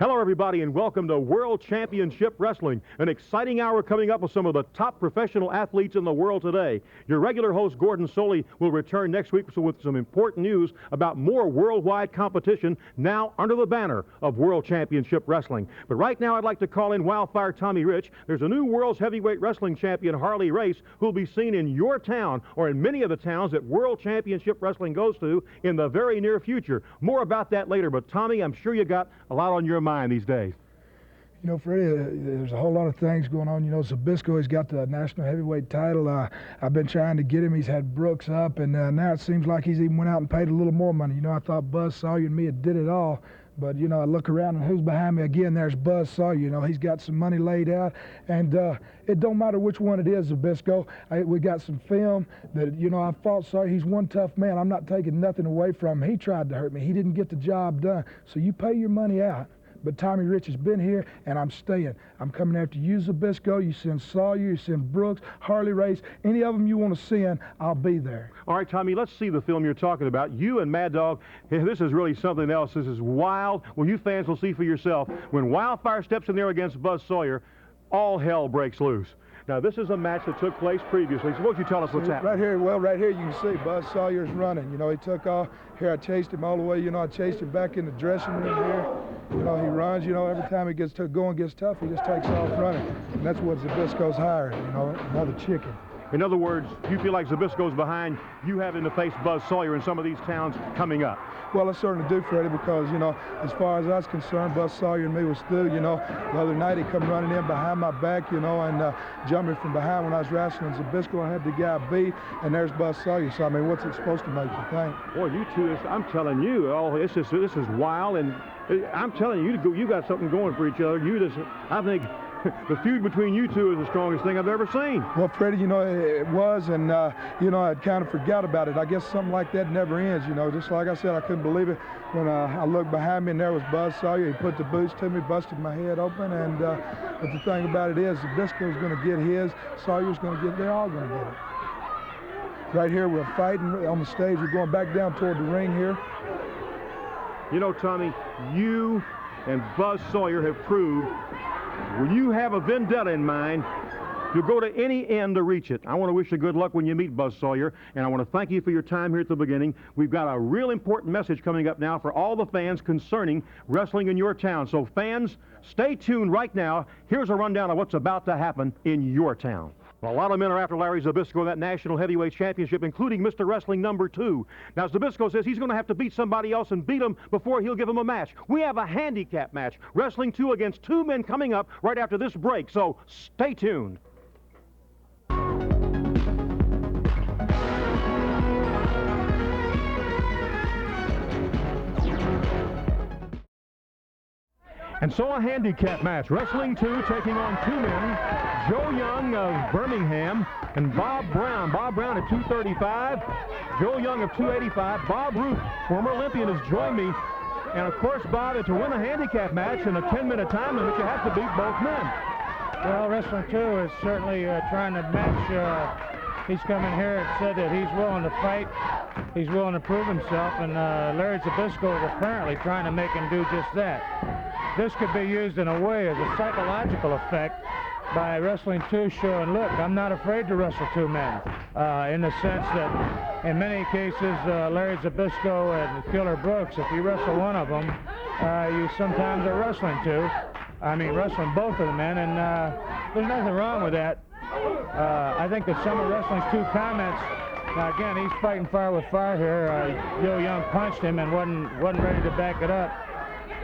Hello, everybody, and welcome to World Championship Wrestling, an exciting hour coming up with some of the top professional athletes in the world today. Your regular host, Gordon Soley, will return next week with some important news about more worldwide competition now under the banner of World Championship Wrestling. But right now, I'd like to call in Wildfire Tommy Rich. There's a new World's Heavyweight Wrestling Champion, Harley Race, who will be seen in your town or in many of the towns that World Championship Wrestling goes to in the very near future. More about that later, but Tommy, I'm sure you got a lot on your mind these days. You know, Freddie, there's a whole lot of things going on. You know, Zbyszko, he's got the national heavyweight title. I've been trying to get him. He's had Brooks up, and now it seems like he's even went out and paid a little more money. You know, I thought Buzz Sawyer and me had did it all. But, you know, I look around and who's behind me again? There's Buzz Sawyer. You know, he's got some money laid out. And it don't matter which one it is, Zbyszko. We got some film that, you know, I fought Sawyer. He's one tough man. I'm not taking nothing away from him. He tried to hurt me. He didn't get the job done. So you pay your money out. But Tommy Rich has been here, and I'm staying. I'm coming after you, Zbyszko. You send Sawyer, you send Brooks, Harley Race. Any of them you want to send, I'll be there. All right, Tommy, let's see the film you're talking about. You and Mad Dog, this is really something else. This is wild. Well, you fans will see for yourself. When Wildfire steps in there against Buzz Sawyer, all hell breaks loose. Now, this is a match that took place previously. So won't you tell us what's happening? Right here you can see Buzz Sawyer's running. You know, he took off. Here I chased him all the way. You know, I chased him back in the dressing room here. You know, he runs. You know, every time he gets going gets tough, he just takes off running. And that's what Zbyszko's hired, you know, another chicken. In other words, you feel like Zbyszko's behind you having to face Buzz Sawyer in some of these towns coming up. Well, I certainly do, Freddie, because, you know, as far as I was concerned, Buzz Sawyer and me was through. You know, the other night he come running in behind my back, you know, and jumped me from behind when I was wrestling Zbyszko. I had the guy beat, and there's Buzz Sawyer. So, I mean, what's it supposed to make you think? Boy, you two, I'm telling you, this is wild, and I'm telling you, you got something going for each other. I think the feud between you two is the strongest thing I've ever seen. Well, Freddie, you know, it was, and, you know, I'd kind of forgot about it. I guess something like that never ends, you know. Just like I said, I couldn't believe it when I looked behind me, and there was Buzz Sawyer. He put the boots to me, busted my head open, and but the thing about it is, Zbyszko's going to get his, Sawyer's going to get, they're all going to get it. Right here, we're fighting on the stage. We're going back down toward the ring here. You know, Tommy, you and Buzz Sawyer have proved when you have a vendetta in mind, you'll go to any end to reach it. I want to wish you good luck when you meet Buzz Sawyer, and I want to thank you for your time here at the beginning. We've got a real important message coming up now for all the fans concerning wrestling in your town. So fans, stay tuned right now. Here's a rundown of what's about to happen in your town. Well, a lot of men are after Larry Zbyszko in that National Heavyweight Championship, including Mr. Wrestling #2. Now, Zbyszko says he's going to have to beat somebody else and beat him before he'll give him a match. We have a handicap match, Wrestling 2 against 2 men coming up right after this break, so stay tuned. And so a handicap match, Wrestling 2 taking on 2 men, Joe Young of Birmingham and Bob Brown. Bob Brown at 235, Joe Young of 285. Bob Root, former Olympian, has joined me. And of course, Bob, to win a handicap match in a 10-minute time limit, you have to beat both men. Well, Wrestling 2 is certainly trying to match. He's come in here and said that he's willing to fight. He's willing to prove himself, and Larry Zbyszko is apparently trying to make him do just that. This could be used in a way as a psychological effect by Wrestling 2 showing, look, I'm not afraid to wrestle 2 men, in the sense that in many cases, Larry Zbyszko and Killer Brooks, if you wrestle one of them, you sometimes are wrestling wrestling both of the men, and there's nothing wrong with that. I think that some of Wrestling 2 comments, now again, he's fighting fire with fire here. Joe Young punched him and wasn't ready to back it up.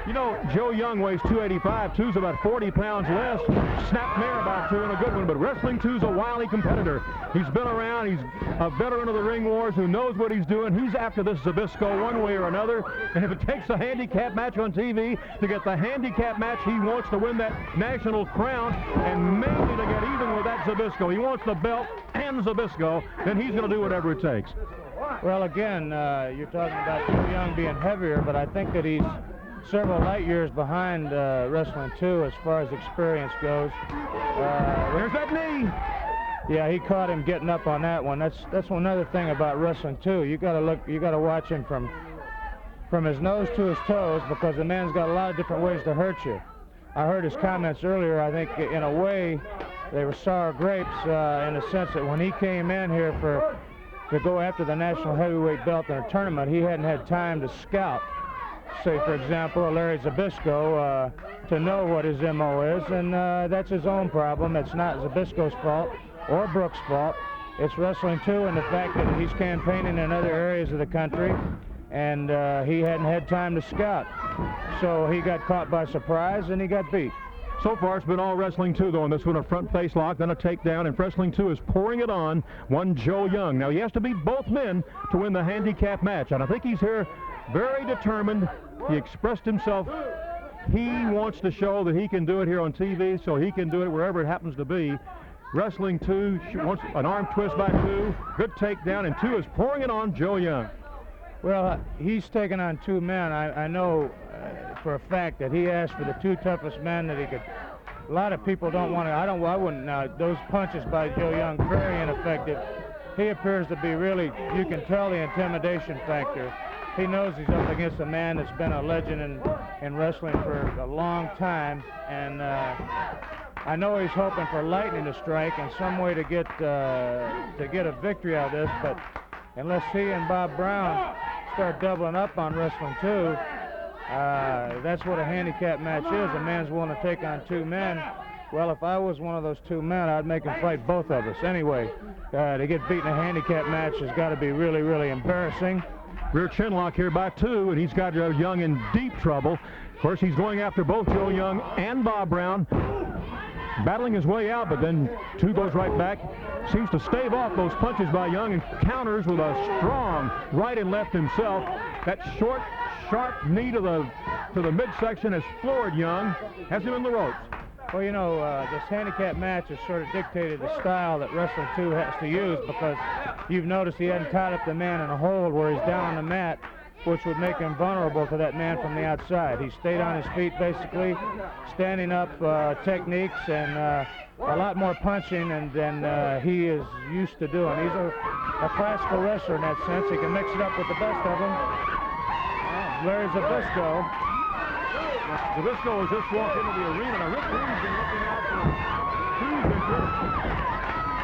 You know, Joe Young weighs 285. 2's about 40 pounds less. Snapped mare about 2 and a good one, but Wrestling 2's a wily competitor. He's been around. He's a veteran of the ring wars who knows what he's doing. He's after this Zbyszko one way or another. And if it takes a handicap match on TV to get the handicap match, he wants to win that national crown and mainly to get even with that Zbyszko. He wants the belt and Zbyszko, then he's going to do whatever it takes. Well, again, you're talking about Joe Young being heavier, but I think that he's several light years behind Wrestling 2 as far as experience goes. There's that knee. Yeah, he caught him getting up on that one. That's another thing about Wrestling 2. You got to watch him from from his nose to his toes, because the man's got a lot of different ways to hurt you. I heard his comments earlier. I think in a way they were sour grapes in the sense that when he came in here to go after the national heavyweight belt in a tournament, he hadn't had time to scout, say for example, Larry Zbyszko, to know what his MO is, and that's his own problem. It's not Zbyszko's fault or Brooks' fault. It's Wrestling 2 and the fact that he's campaigning in other areas of the country, and he hadn't had time to scout. So he got caught by surprise and he got beat. So far, it's been all Wrestling 2, though, on this one, a front face lock, then a takedown, and Wrestling 2 is pouring it on one Joe Young. Now, he has to beat both men to win the handicap match, and I think he's here very determined. He expressed himself. He wants to show that he can do it here on TV, so he can do it wherever it happens to be. Wrestling 2 wants an arm twist by 2, good takedown, and 2 is pouring it on Joe Young. Well, he's taken on 2 men. I know for a fact that he asked for the 2 toughest men that he could. A lot of people don't want to. I wouldn't. Those punches by Joe Young, very ineffective. He appears to be really, you can tell the intimidation factor. He knows he's up against a man that's been a legend in wrestling for a long time, and I know he's hoping for lightning to strike and some way to get a victory out of this, but unless he and Bob Brown start doubling up on Wrestling 2, that's what a handicap match is. A man's willing to take on 2 men. Well, if I was one of those 2 men, I'd make him fight both of us. Anyway, to get beat in a handicap match has got to be really, really embarrassing. Rear chin lock here by 2, and he's got Joe Young in deep trouble. Of course, he's going after both Joe Young and Bob Brown, battling his way out, but then 2 goes right back. Seems to stave off those punches by Young and counters with a strong right and left himself. That short, sharp knee to the midsection has floored Young, has him in the ropes. Well, you know, this handicap match has sort of dictated the style that Wrestling 2 has to use, because you've noticed he hadn't tied up the man in a hold where he's down on the mat, which would make him vulnerable to that man from the outside. He stayed on his feet, basically, standing up techniques and a lot more punching than he is used to doing. He's a classical wrestler in that sense. He can mix it up with the best of them. Larry Zbyszko. Zbyszko has just walked into the arena. Now, Rick Rude's been looking out for 2's interest.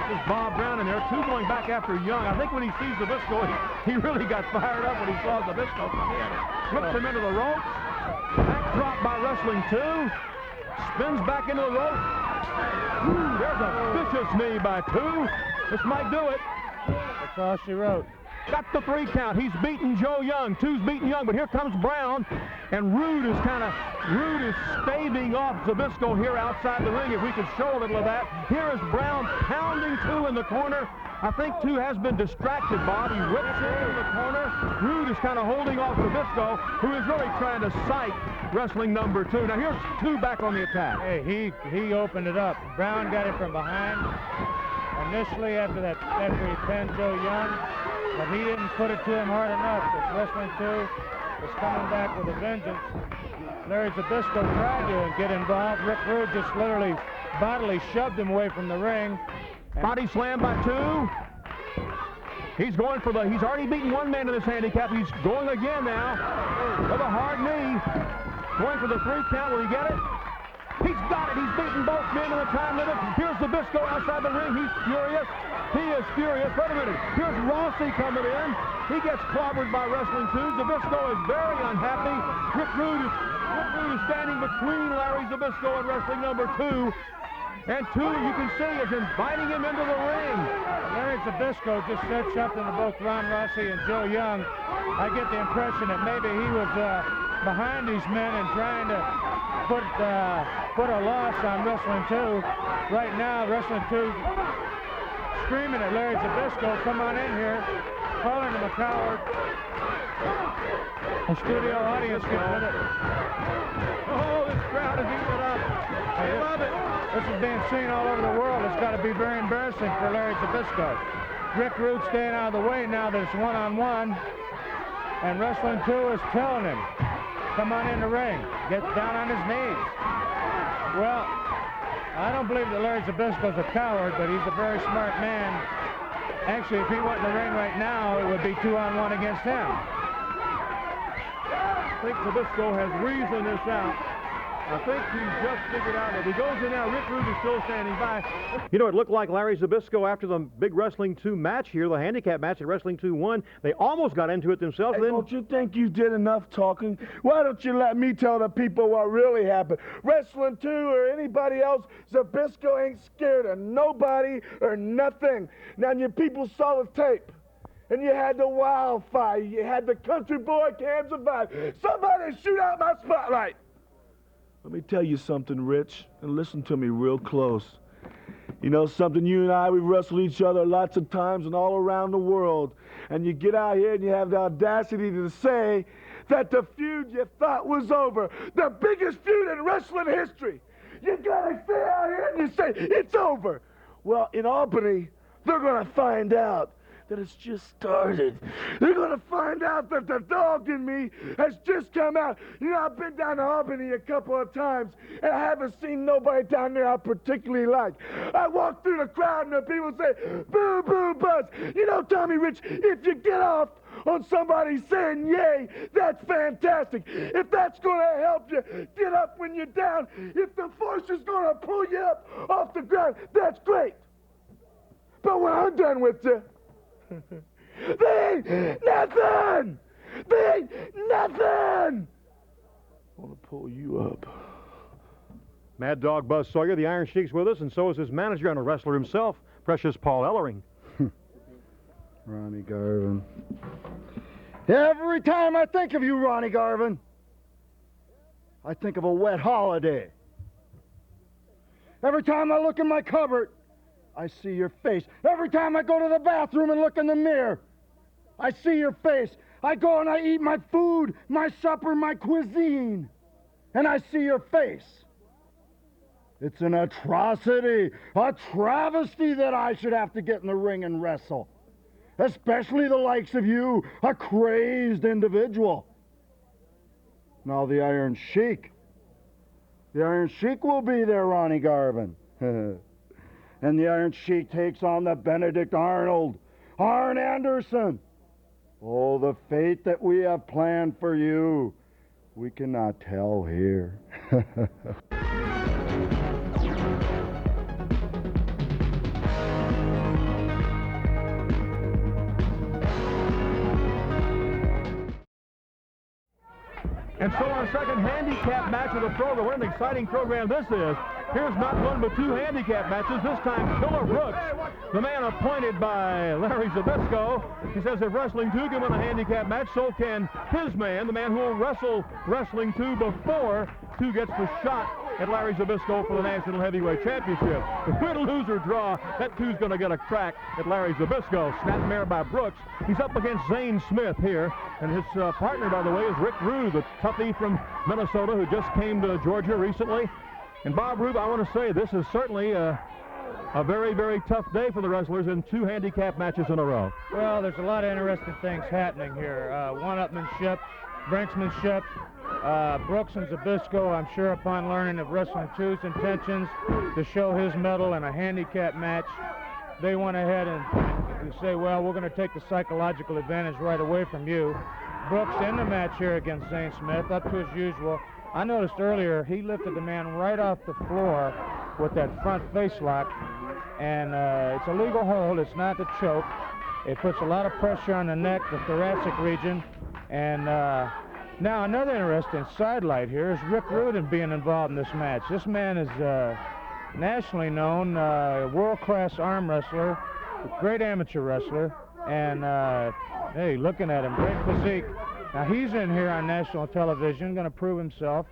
There's Bob Brown in there, 2 going back after Young. I think when he sees Zbyszko, he really got fired up when he saw Zbyszko come in. Flips him into the ropes. Back drop by Wrestling 2. Spins back into the ropes. There's a vicious knee by 2. This might do it. That's all she wrote. Got the 3 count. He's beaten Joe Young. 2's beaten Young, but here comes Brown, and Rude is staving off Zbyszko here outside the ring. If we could show a little of that. Here is Brown pounding 2 in the corner. I think 2 has been distracted, Bob. He whips him in the corner. Rude is kind of holding off Zbyszko, who is really trying to psych Wrestling number 2. Now here's 2 back on the attack. Hey, he opened it up. Brown got it from behind initially after he pinned Joe Young, but he didn't put it to him hard enough. This Wrestling 2 is coming back with a vengeance. Larry Zbyszko tried to get involved. Rick Rude just literally bodily shoved him away from the ring. Body slam by 2. He's going for he's already beaten 1 man in this handicap. He's going again now with a hard knee. Going for the 3 count. Will he get it? He's got it. He's beaten both men in the time limit. Here's Zbyszko outside the ring. He's furious. He is furious. Wait a minute. Here's Rossi coming in. He gets clobbered by Wrestling 2. Zbyszko is very unhappy. Rick Rude is standing between Larry Zbyszko and Wrestling number 2. And 2, you can see, is inviting him into the ring. Larry Zbyszko just said something to both Ron Rossi and Joe Young. I get the impression that maybe he was behind these men and trying to put a loss on Wrestling 2. Right now, Wrestling 2 screaming at Larry Zbyszko, come on in here, calling him a coward. The studio audience gets with it. Oh, this crowd is eating it up. I love it. This is being seen all over the world. It's got to be very embarrassing for Larry Zbyszko. Rick Rude staying out of the way now that it's one-on-one. And Wrestling 2 is telling him, come on in the ring. Get down on his knees. Well, I don't believe that Larry Zbyszko's a coward, but he's a very smart man. Actually, if he went in the ring right now, it would be 2-on-1 against him. think Zbyszko has reasoned this out. I think he's just figured out that if he goes in now, Rick Rude is still standing by. You know, it looked like Larry Zbyszko after the big Wrestling 2 match here, the handicap match at Wrestling 2 1, they almost got into it themselves. Hey, don't you think you did enough talking? Why don't you let me tell the people what really happened? Wrestling 2 or anybody else, Zbyszko ain't scared of nobody or nothing. Now, your people saw the tape. And you had the wildfire. You had the country boy can't survive. Somebody shoot out my spotlight. Let me tell you something, Rich, and listen to me real close. You know something, you and I, we wrestled each other lots of times and all around the world. And you get out here and you have the audacity to say that the feud you thought was over, the biggest feud in wrestling history, you gotta stay out here and you say, it's over. Well, in Albany, they're gonna find out that it's just started. They're gonna find out that the dog in me has just come out. You know, I've been down to Albany a couple of times, and I haven't seen nobody down there I particularly like. I walk through the crowd, and the people say, boo, boo, buzz. You know, Tommy Rich, if you get off on somebody saying yay, that's fantastic. If that's gonna help you get up when you're down, if the force is gonna pull you up off the ground, that's great. But when I'm done with you, they ain't nothing! They ain't nothing! I want to pull you up. Mad Dog Buzz Sawyer, the Iron Sheik's with us, and so is his manager and a wrestler himself, Precious Paul Ellering. Ronnie Garvin. Every time I think of you, Ronnie Garvin, I think of a wet holiday. Every time I look in my cupboard, I see your face. Every time I go to the bathroom and look in the mirror, I see your face. I go and I eat my food, my supper, my cuisine, and I see your face. It's an atrocity, a travesty that I should have to get in the ring and wrestle. Especially the likes of you, a crazed individual. Now the Iron Sheik. The Iron Sheik will be there, Ronnie Garvin. And the Iron Sheik takes on the Benedict Arnold, Arn Anderson. Oh, the fate that we have planned for you, we cannot tell here. And so our second handicap match of the program. What an exciting program this is. Here's not one but two handicap matches. This time Killer Brooks, the man appointed by Larry Zbyszko. He says if Wrestling 2 can win a handicap match, so can his man, the man who will wrestle Wrestling 2 before 2 gets the shot at Larry Zbyszko for the National Heavyweight Championship. If we're to lose or draw, that 2's going to get a crack at Larry Zbyszko. Snapmare by Brooks. He's up against Zane Smith here. And his partner, by the way, is Rick Rude, the toughie from Minnesota who just came to Georgia recently. And Bob Rube, I want to say this is certainly a very, very tough day for the wrestlers in 2 handicap matches in a row. Well, there's a lot of interesting things happening here. One-upmanship, brinksmanship. Brooks and Zbyszko, I'm sure upon learning of Wrestling 2's intentions to show his medal in a handicap match, they went ahead and say, well, we're going to take the psychological advantage right away from you. Brooks in the match here against Zane Smith, up to his usual. I noticed earlier he lifted the man right off the floor with that front face lock, and it's a legal hold. It's not the choke. It puts a lot of pressure on the neck, the thoracic region, and now another interesting sidelight here is Rick Rudin being involved in this match. This man is nationally known, world-class arm wrestler, great amateur wrestler, and hey, looking at him, great physique. Now he's in here on national television, going to prove himself.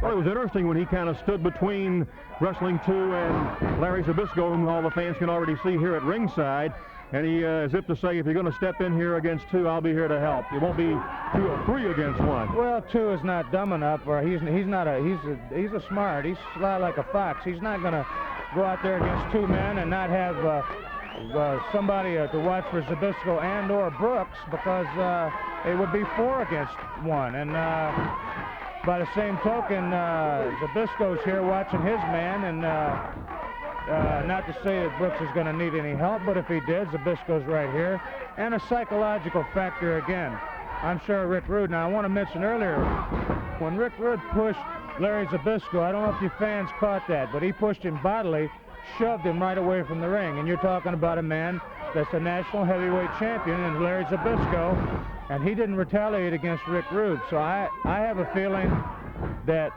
Well, it was interesting when he kind of stood between Wrestling 2 and Larry Zbyszko, whom all the fans can already see here at ringside. And he, as if to say, if you're going to step in here against 2, I'll be here to help. It won't be 2 or 3 against 1. Well, 2 is not dumb enough, or he's a smart. He's sly like a fox. He's not going to go out there against 2 men and not have somebody to watch for Zbyszko and or Brooks, because it would be 4 against 1. And by the same token, Zbyszko's here watching his man, and not to say that Brooks is going to need any help, but if he did, Zbyszko's right here. And a psychological factor again. I'm sure Rick Rude. Now, I want to mention earlier, when Rick Rude pushed Larry Zbyszko, I don't know if you fans caught that, but he pushed him bodily, shoved him right away from the ring. And you're talking about a man that's a national heavyweight champion, and Larry Zbyszko, and he didn't retaliate against Rick Rude. So I have a feeling that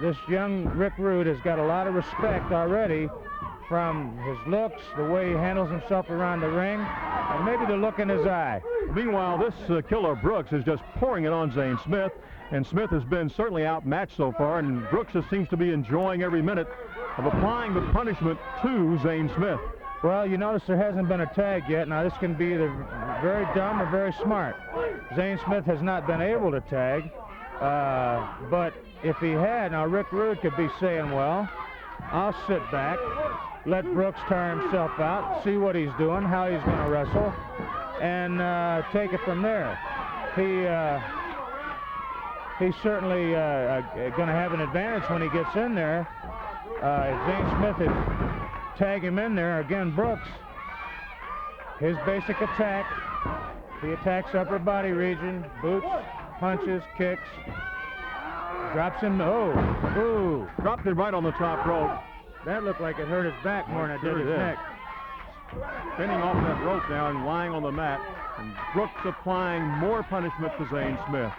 this young Rick Rude has got a lot of respect already from his looks, the way he handles himself around the ring, and maybe the look in his eye. Meanwhile, this Killer Brooks is just pouring it on Zane Smith, and Smith has been certainly outmatched so far, and Brooks just seems to be enjoying every minute of applying the punishment to Zane Smith. Well, you notice there hasn't been a tag yet. Now, this can be either very dumb or very smart. Zane Smith has not been able to tag, but if he had, now Rick Rude could be saying, well, I'll sit back, let Brooks tire himself out, see what he's doing, how he's going to wrestle, and take it from there. He's certainly going to have an advantage when he gets in there. If Zane Smith had tag him in there, again, Brooks, his basic attack, he attacks upper body region, boots, punches, kicks, drops him, ooh. Dropped him right on the top rope. That looked like it hurt his back more than it did Sure his did. neck. Spinning off that rope now and lying on the mat, and Brooks applying more punishment to Zane Smith.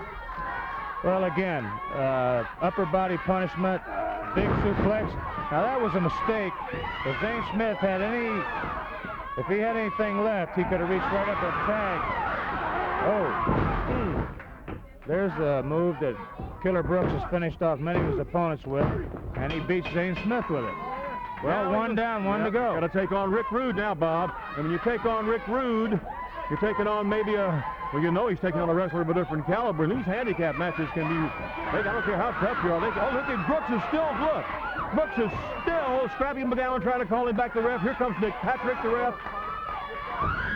Well, again, upper body punishment, big suplex. Now that was a mistake. If Zane Smith had if he had anything left, he could have reached right up and tagged. There's a move that Killer Brooks has finished off many of his opponents with, and he beats Zane Smith with it. Well, one down, one to go. Got to take on Rick Rude now, Bob. And when you take on Rick Rude, you're taking on maybe well, you know he's taking on a wrestler of a different caliber. And these handicap matches can be, I don't care how tough you are. Look at Brooks is still, Brooks is still strapping him down and trying to call him back to the ref. Here comes Nick Patrick, the ref.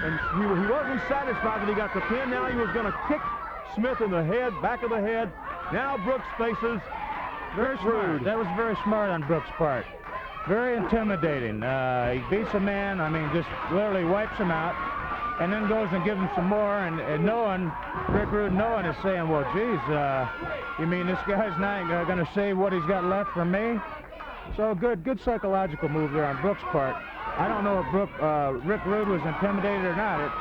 And he wasn't satisfied that he got the pin. Now he was going to kick Smith in the head, back of the head. Now Brooks faces Very smart. That was very smart on Brooks' part. Very intimidating. He beats a man, just literally wipes him out, and then goes and gives him some more, and Rick Rude is saying, well, geez, you mean this guy's not going to save what he's got left from me? So good psychological move there on Brooks' part. I don't know if Rick Rude was intimidated or not.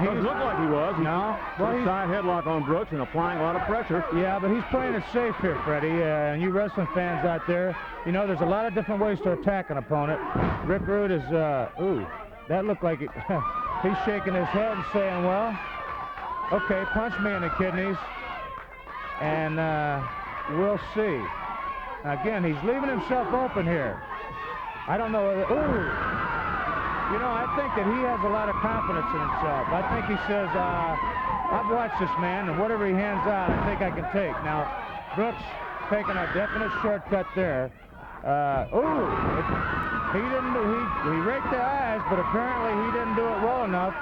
He looked like he was. No. Well, he's side headlock on Brooks and applying a lot of pressure. Yeah, but he's playing it safe here, Freddie. And you wrestling fans out there, there's a lot of different ways to attack an opponent. Rick Rude is, that looked like it. He's shaking his head and saying, well, okay, punch me in the kidneys, and we'll see. Again, he's leaving himself open here. I don't know. I think that he has a lot of confidence in himself. I think he says, I've watched this man, and whatever he hands out, I think I can take. Now, Brooks taking a definite shortcut there. He raked the eyes, but apparently he didn't do it well enough.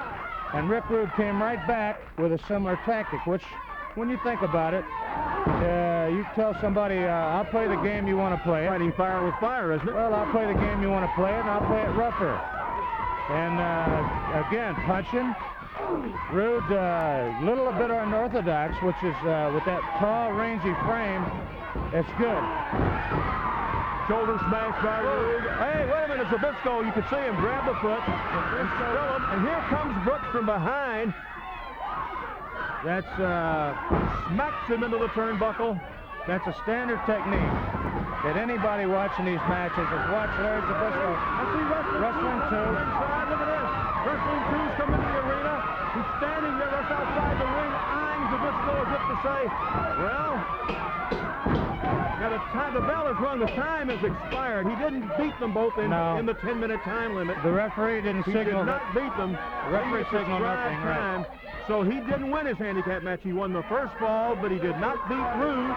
And Rick Rude came right back with a similar tactic, which, when you think about it, you tell somebody, I'll play the game you want to play it. Fighting fire with fire, isn't it? Well, I'll play the game you want to play it, and I'll play it rougher. And again, punching. Rude, little bit unorthodox, which is with that tall, rangy frame, it's good. Shoulder smash by Rude. Hey, wait a minute, Zbyszko, you can see him grab the foot and still him. And here comes Brooks from behind. That's smacks him into the turnbuckle. That's a standard technique that anybody watching these matches has watched Larry Zbyszko. I see Wrestling 2. Inside, look at this. Wrestling 2's come into the arena. He's standing there just outside the ring, eyeing Zbyszko as if to say, well, now the bell has rung. The time has expired. He didn't beat them both in the 10-minute time limit. The referee didn't signal. He did not beat them. The referee signaled nothing, right. So he didn't win his handicap match. He won the first fall, but he did not beat Rude.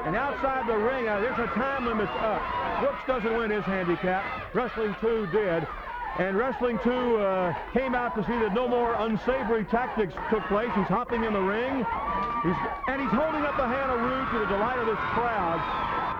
And outside the ring, there's a time limit up. Brooks doesn't win his handicap. Wrestling 2 did. And Wrestling 2 came out to see that no more unsavory tactics took place. He's hopping in the ring. He's holding up the hand of Rude to the delight of this crowd.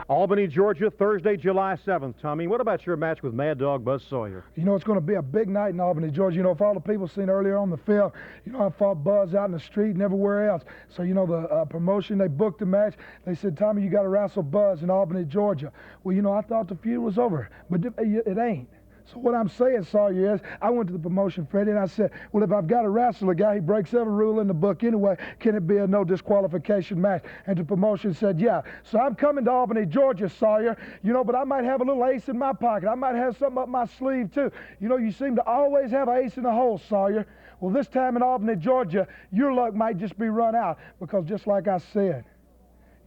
Albany, Georgia, Thursday, July 7th. Tommy, what about your match with Mad Dog Buzz Sawyer? You know, it's going to be a big night in Albany, Georgia. You know, if all the people seen earlier on the field, you know, I fought Buzz out in the street and everywhere else. So, you know, the promotion, they booked the match. They said, Tommy, you got to wrestle Buzz in Albany, Georgia. Well, you know, I thought the feud was over, but it ain't. So what I'm saying, Sawyer, is I went to the promotion, Freddie, and I said, well, if I've got to wrestle a guy, he breaks every rule in the book anyway, can it be a no disqualification match? And the promotion said, yeah. So I'm coming to Albany, Georgia, Sawyer, you know, but I might have a little ace in my pocket. I might have something up my sleeve, too. You know, you seem to always have an ace in the hole, Sawyer. Well, this time in Albany, Georgia, your luck might just be run out because just like I said,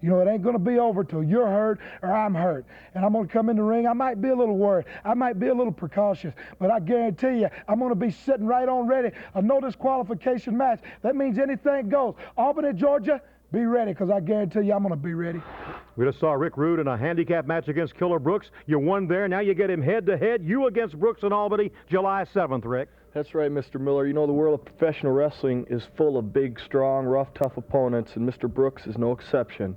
you know, it ain't going to be over till you're hurt or I'm hurt. And I'm going to come in the ring. I might be a little worried. I might be a little precautious. But I guarantee you, I'm going to be sitting right on ready. A no disqualification match. That means anything goes. Albany, Georgia, be ready because I guarantee you I'm going to be ready. We just saw Rick Rude in a handicap match against Killer Brooks. You won there. Now you get him head-to-head. You against Brooks in Albany, July 7th, Rick. That's right, Mr. Miller. You know, the world of professional wrestling is full of big, strong, rough, tough opponents, and Mr. Brooks is no exception.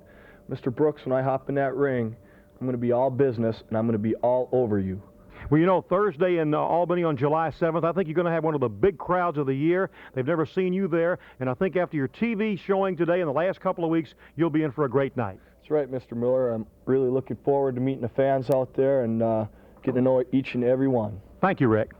Mr. Brooks, when I hop in that ring, I'm going to be all business, and I'm going to be all over you. Well, you know, Thursday in Albany on July 7th, I think you're going to have one of the big crowds of the year. They've never seen you there, and I think after your TV showing today in the last couple of weeks, you'll be in for a great night. That's right, Mr. Miller. I'm really looking forward to meeting the fans out there and getting to know each and every one. Thank you, Rick.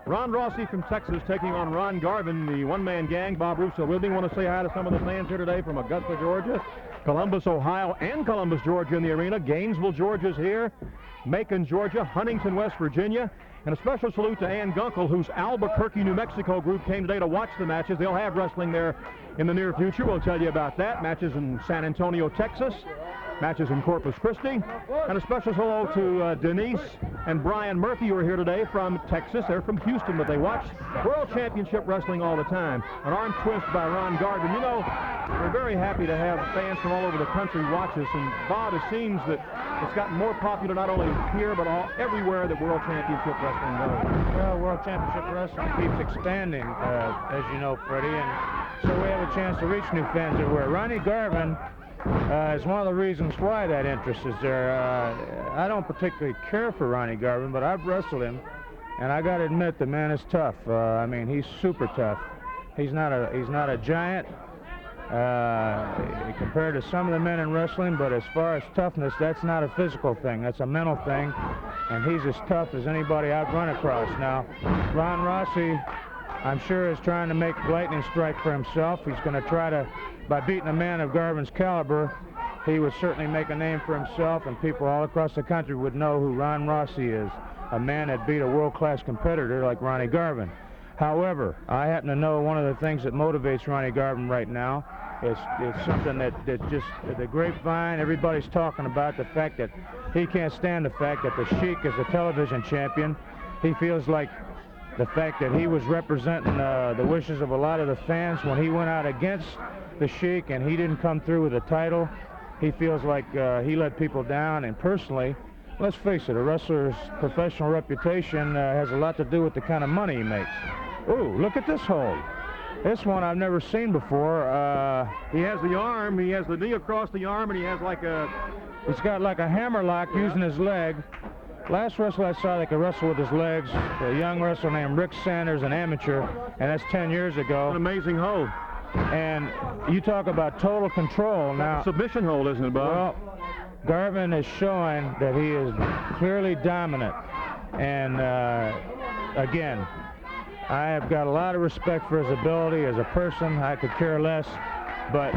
Ron Rossi from Texas taking on Ron Garvin, the one-man gang. Bob Russo with me. Want to say hi to some of the fans here today from Augusta, Georgia, Columbus, Ohio, and Columbus, Georgia in the arena. Gainesville, Georgia's here, Macon, Georgia, Huntington, West Virginia, and a special salute to Ann Gunkel, whose Albuquerque, New Mexico group came today to watch the matches. They'll have wrestling there in the near future. We'll tell you about that. Matches in San Antonio, Texas. Matches in Corpus Christi. And a special hello to Denise and Brian Murphy, who are here today from Texas. They're from Houston, but they watch World Championship Wrestling all the time. An arm twist by Ron Garvin. You know, we're very happy to have fans from all over the country watch us. And Bob, it seems that it's gotten more popular not only here, but everywhere that World Championship Wrestling goes. Well, World Championship Wrestling keeps expanding, as you know, Freddie, and so we have a chance to reach new fans everywhere. Ronnie Garvin is one of the reasons why that interest is there. I don't particularly care for Ronnie Garvin, but I've wrestled him, and I got to admit the man is tough. I mean, he's super tough. He's not a giant compared to some of the men in wrestling, but as far as toughness, that's not a physical thing. That's a mental thing, and he's as tough as anybody I've run across. Now, Ron Rossi, I'm sure, is trying to make lightning strike for himself. He's going to try to, by beating a man of Garvin's caliber, he would certainly make a name for himself, and people all across the country would know who Ron Rossi is, a man that beat a world-class competitor like Ronnie Garvin. However, I happen to know one of the things that motivates Ronnie Garvin right now. It's something that just, the grapevine, everybody's talking about, the fact that he can't stand the fact that the Sheik is a television champion. He feels like the fact that he was representing the wishes of a lot of the fans when he went out against the Sheik and he didn't come through with a title. He feels like he let people down, and personally, let's face it, a wrestler's professional reputation has a lot to do with the kind of money he makes. Ooh, look at this hold. This one I've never seen before. He has the arm, he has the knee across the arm, and he has like a... He's got like a hammerlock using his leg. Last wrestler I saw that could wrestle with his legs, a young wrestler named Rick Sanders, an amateur, and that's 10 years ago. An amazing hold. And you talk about total control. Now, submission hold, isn't it, Bob? Well, Garvin is showing that he is clearly dominant. And again, I have got a lot of respect for his ability as a person. I could care less. But,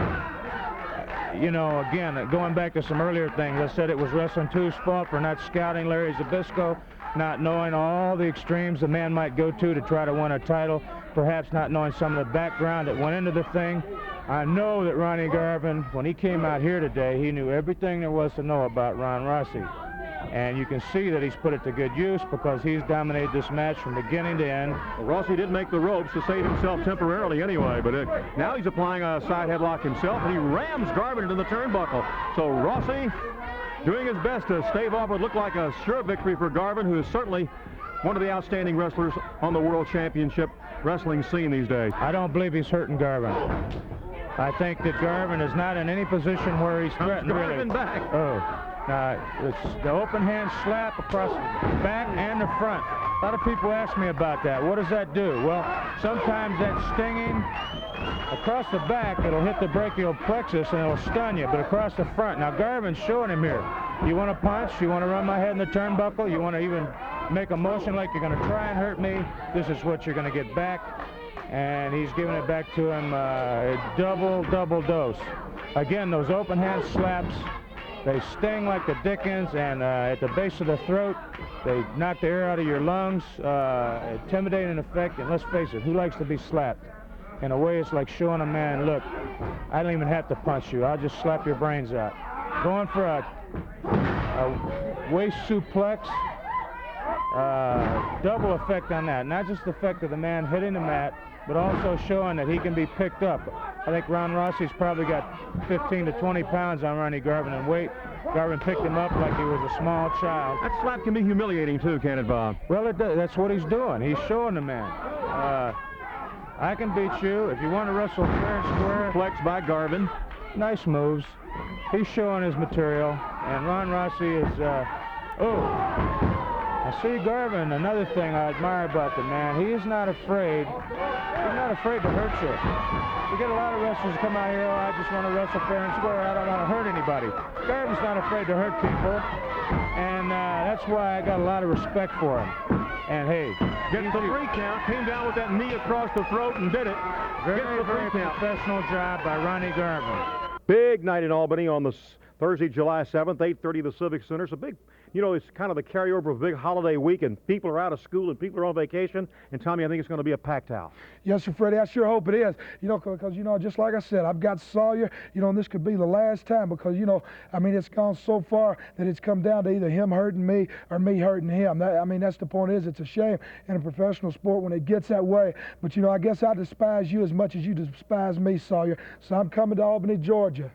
you know, again, going back to some earlier things, I said it was Wrestling 2's fault for not scouting Larry Zbyszko, not knowing all the extremes the man might go to try to win a title, perhaps not knowing some of the background that went into the thing. I know that Ronnie Garvin, when he came out here today, he knew everything there was to know about Ron Rossi. And you can see that he's put it to good use because he's dominated this match from beginning to end. Well, Rossi did make the ropes to save himself temporarily anyway, but now he's applying a side headlock himself, and he rams Garvin into the turnbuckle. So Rossi doing his best to stave off what looked like a sure victory for Garvin, who is certainly one of the outstanding wrestlers on the World Championship wrestling scene these days. I don't believe he's hurting Garvin. I think that Garvin is not in any position where he's threatened. Garvin really. back. It's the open hand slap across the back and the front. A lot of people ask me about that. What does that do? Well, sometimes that stinging across the back, it'll hit the brachial plexus and it'll stun you, but across the front. Now, Garvin's showing him here. You want to punch? You want to run my head in the turnbuckle? You want to even make a motion like you're going to try and hurt me? This is what you're going to get back. And he's giving it back to him, double dose. Again, those open hand slaps, they sting like the dickens, and at the base of the throat, they knock the air out of your lungs, intimidating effect, and let's face it, who likes to be slapped? In a way, it's like showing a man, look, I don't even have to punch you, I'll just slap your brains out. Going for a waist suplex, double effect on that. Not just the effect of the man hitting the mat, but also showing that he can be picked up. I think Ron Rossi's probably got 15 to 20 pounds on Ronnie Garvin in weight. Garvin picked him up like he was a small child. That slap can be humiliating too, can it, Bob? Well, that's what he's doing. He's showing the man. I can beat you if you want to wrestle fair and square. Flex by Garvin. Nice moves. He's showing his material, and Ron Rossi is, I see Garvin, another thing I admire about the man, he is not afraid. He's not afraid to hurt you. We get a lot of wrestlers come out here, I just want to wrestle fair and square, I don't want to hurt anybody. Garvin's not afraid to hurt people, and that's why I got a lot of respect for him. And hey, gets the 3 count, came down with that knee across the throat and did it. Very professional job by Ronnie Garvin. Big night in Albany on the Thursday, July 7th, 8:30 the Civic Center. It's a big, it's kind of the carryover of a big holiday week, and people are out of school and people are on vacation. And Tommy, I think it's going to be a packed house. Yes, sir, Freddie. I sure hope it is. Because, just like I said, I've got Sawyer, and this could be the last time because, it's gone so far that it's come down to either him hurting me or me hurting him. That's the point is it's a shame in a professional sport when it gets that way. But, I guess I despise you as much as you despise me, Sawyer. So I'm coming to Albany, Georgia.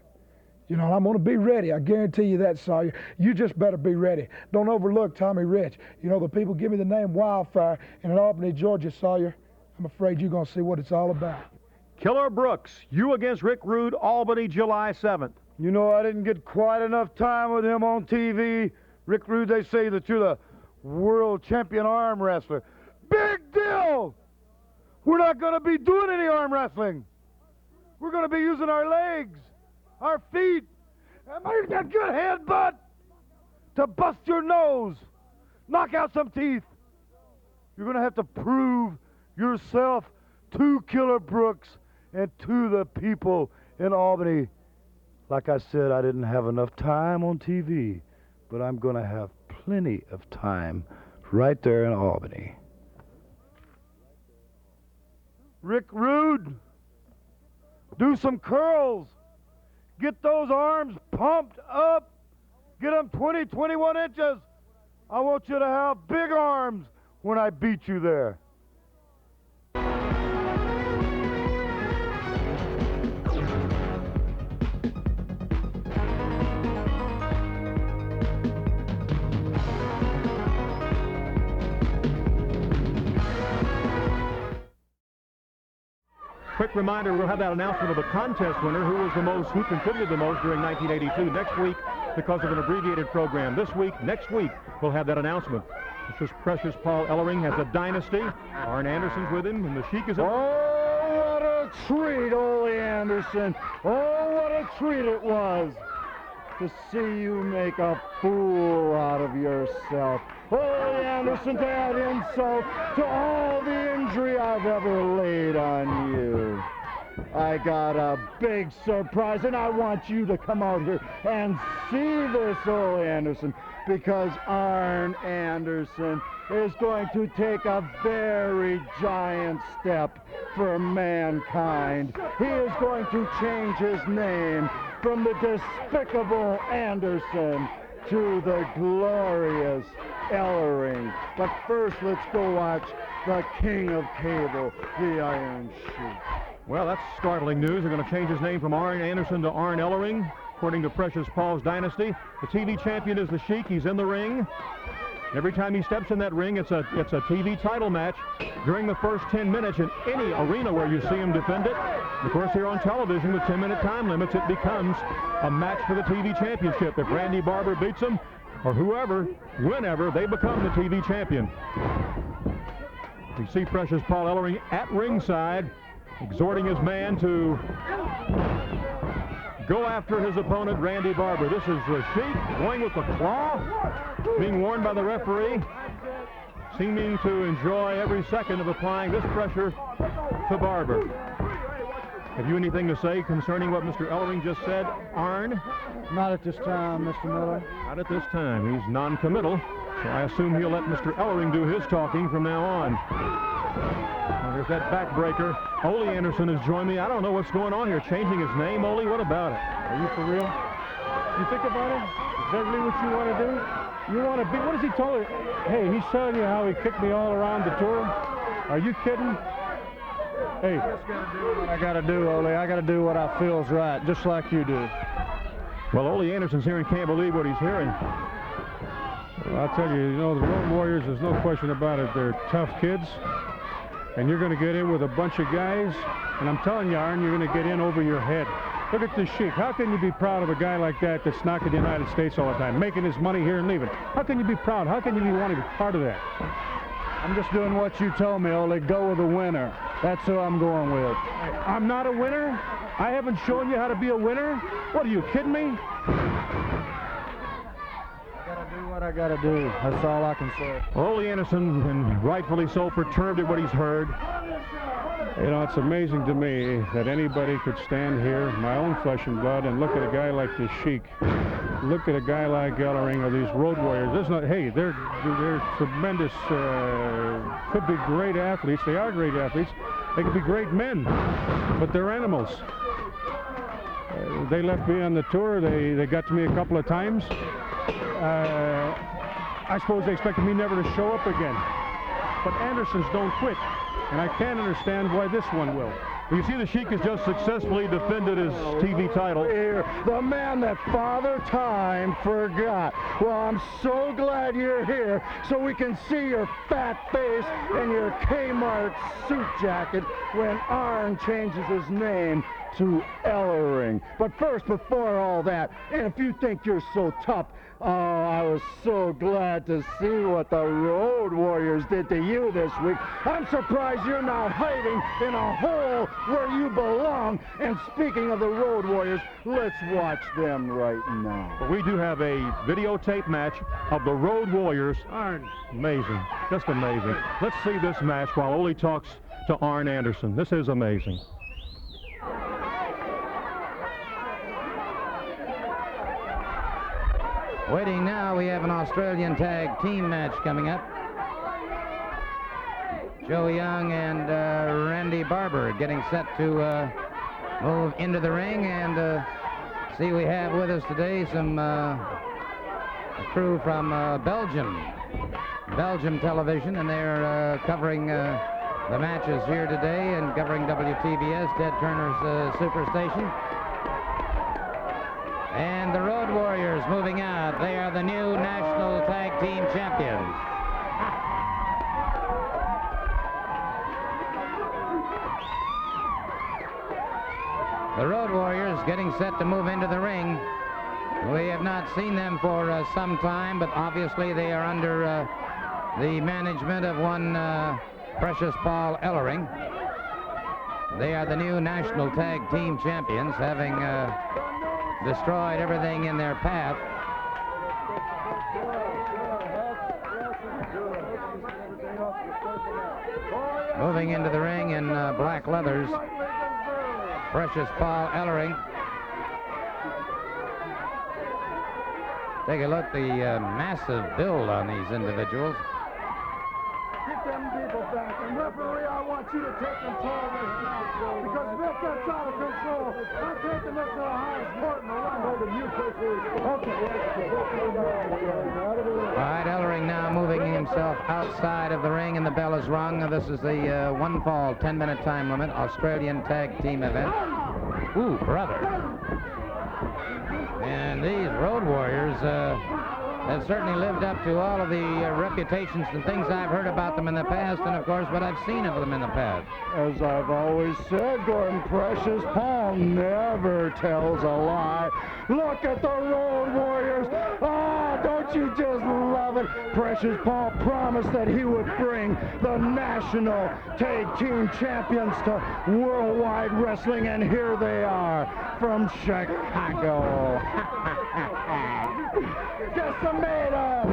I'm going to be ready. I guarantee you that, Sawyer. You just better be ready. Don't overlook Tommy Rich. The people give me the name Wildfire, and in Albany, Georgia, Sawyer, I'm afraid you're going to see what it's all about. Killer Brooks, you against Rick Rude, Albany, July 7th. I didn't get quite enough time with him on TV. Rick Rude, they say that you're the world champion arm wrestler. Big deal! We're not going to be doing any arm wrestling. We're going to be using our legs, our feet, and maybe that good headbutt to bust your nose, knock out some teeth. You're going to have to prove yourself to Killer Brooks and to the people in Albany. Like I said, I didn't have enough time on TV, but I'm going to have plenty of time right there in Albany. Rick Rude, do some curls. Get those arms pumped up. Get them 20, 21 inches. I want you to have big arms when I beat you there. Quick reminder, we'll have that announcement of the contest winner, who contributed the most during 1982 next week because of an abbreviated program. Next week, we'll have that announcement. Mr. Precious Paul Ellering has a dynasty. Arn Anderson's with him, and the Sheik is... Oh, what a treat, Ole Anderson. Oh, what a treat it was to see you make a fool out of yourself. Ole Anderson, to add insult to all the injury I've ever laid on you. I got a big surprise, and I want you to come out here and see this, Ole Anderson, because Arn Anderson is going to take a very giant step for mankind. He is going to change his name from the despicable Anderson to the glorious Ellering. But first, let's go watch the king of cable, the Iron Sheik. Well, that's startling news. They're going to change his name from Arn Anderson to Arn Ellering. Of according to Precious Paul's Dynasty. The TV champion is the Sheik. He's in the ring. Every time he steps in that ring, it's a TV title match during the first 10 minutes in any arena where you see him defend it. Of course, here on television with 10-minute time limits, it becomes a match for the TV championship. If Randy Barber beats him, or whoever, whenever, they become the TV champion. You see Precious Paul Ellering at ringside, exhorting his man to go after his opponent, Randy Barber. This is the Sheik going with the claw, being warned by the referee, seeming to enjoy every second of applying this pressure to Barber. Have you anything to say concerning what Mr. Ellering just said, Arn? Not at this time, Mr. Miller. Not at this time. He's non-committal, so I assume he'll let Mr. Ellering do his talking from now on. Now, there's that backbreaker. Ole Anderson has joined me. I don't know what's going on here. Changing his name, Ole? What about it? Are you for real? You think about it? Exactly what you want to do? You want to be... What has he told you? Hey, he's telling you how he kicked me all around the tour? Are you kidding? Hey, I just got to do what I got to do, Ole. I got to do what I feel's right, just like you do. Well, Ole Anderson's here and can't believe what he's hearing. Well, I'll tell you, the Road Warriors, there's no question about it. They're tough kids, and you're going to get in with a bunch of guys, and I'm telling you, Arn, you're going to get in over your head. Look at this Sheik. How can you be proud of a guy like that that's knocking the United States all the time, making his money here and leaving? How can you be proud? How can you be wanting to be part of that? I'm just doing what you told me, Ole. Go with the winner. That's who I'm going with. I'm not a winner? I haven't shown you how to be a winner? What, are you kidding me? I got to do what I got to do. That's all I can say. Ole Anderson, and rightfully so, perturbed at what he's heard. You know, it's amazing to me that anybody could stand here, my own flesh and blood, and look at a guy like this Sheik. Look at a guy like Ellering or these Road Warriors. There's not, hey, they're tremendous, could be great athletes. They are great athletes. They could be great men, but they're animals. They left me on the tour. They got to me a couple of times. I suppose they expected me never to show up again. But Andersons don't quit, and I can't understand why this one will. You see, the Sheik has just successfully defended his TV title. Here, the man that Father Time forgot. Well, I'm so glad you're here so we can see your fat face and your Kmart suit jacket when Arn changes his name to Ellering. But first, before all that, and if you think you're so tough, oh, I was so glad to see what the Road Warriors did to you this week. I'm surprised you're not hiding in a hole where you belong. And speaking of the Road Warriors, let's watch them right now. But we do have a videotape match of the Road Warriors. Arn. Amazing. Just amazing. Let's see this match while Ole talks to Arn Anderson. This is amazing. Waiting now, we have an Australian tag team match coming up. Joe Young and Randy Barber getting set to move into the ring, and see, we have with us today some a crew from Belgium television, and they're covering the matches here today and covering WTBS, Ted Turner's Superstation. And the Road Warriors moving out. They are the new National Tag Team Champions. The Road Warriors getting set to move into the ring. We have not seen them for some time, but obviously they are under the management of one Precious Paul Ellering. They are the new National Tag Team Champions, having destroyed everything in their path. Moving into the ring in black leathers, Precious Paul Ellering. Take a look, the massive build on these individuals. Get them people back. And referee, I want you to take control of this now. Because if it gets out of control, I'm taking this to the highest court in the land. All right, Ellering now moving himself outside of the ring, and the bell is rung. This is the one fall, 10-minute time limit, Australian tag team event. Ooh, brother. And these Road Warriors have certainly lived up to all of the reputations and things I've heard about them in the past, and of course what I've seen of them in the past. As I've always said, Gordon, Precious Paul never tells a lie. Look at the Road Warriors. Ah, don't you just love it? Precious Paul promised that he would bring the national tag team champions to Worldwide Wrestling, and here they are from Chicago. Decimator!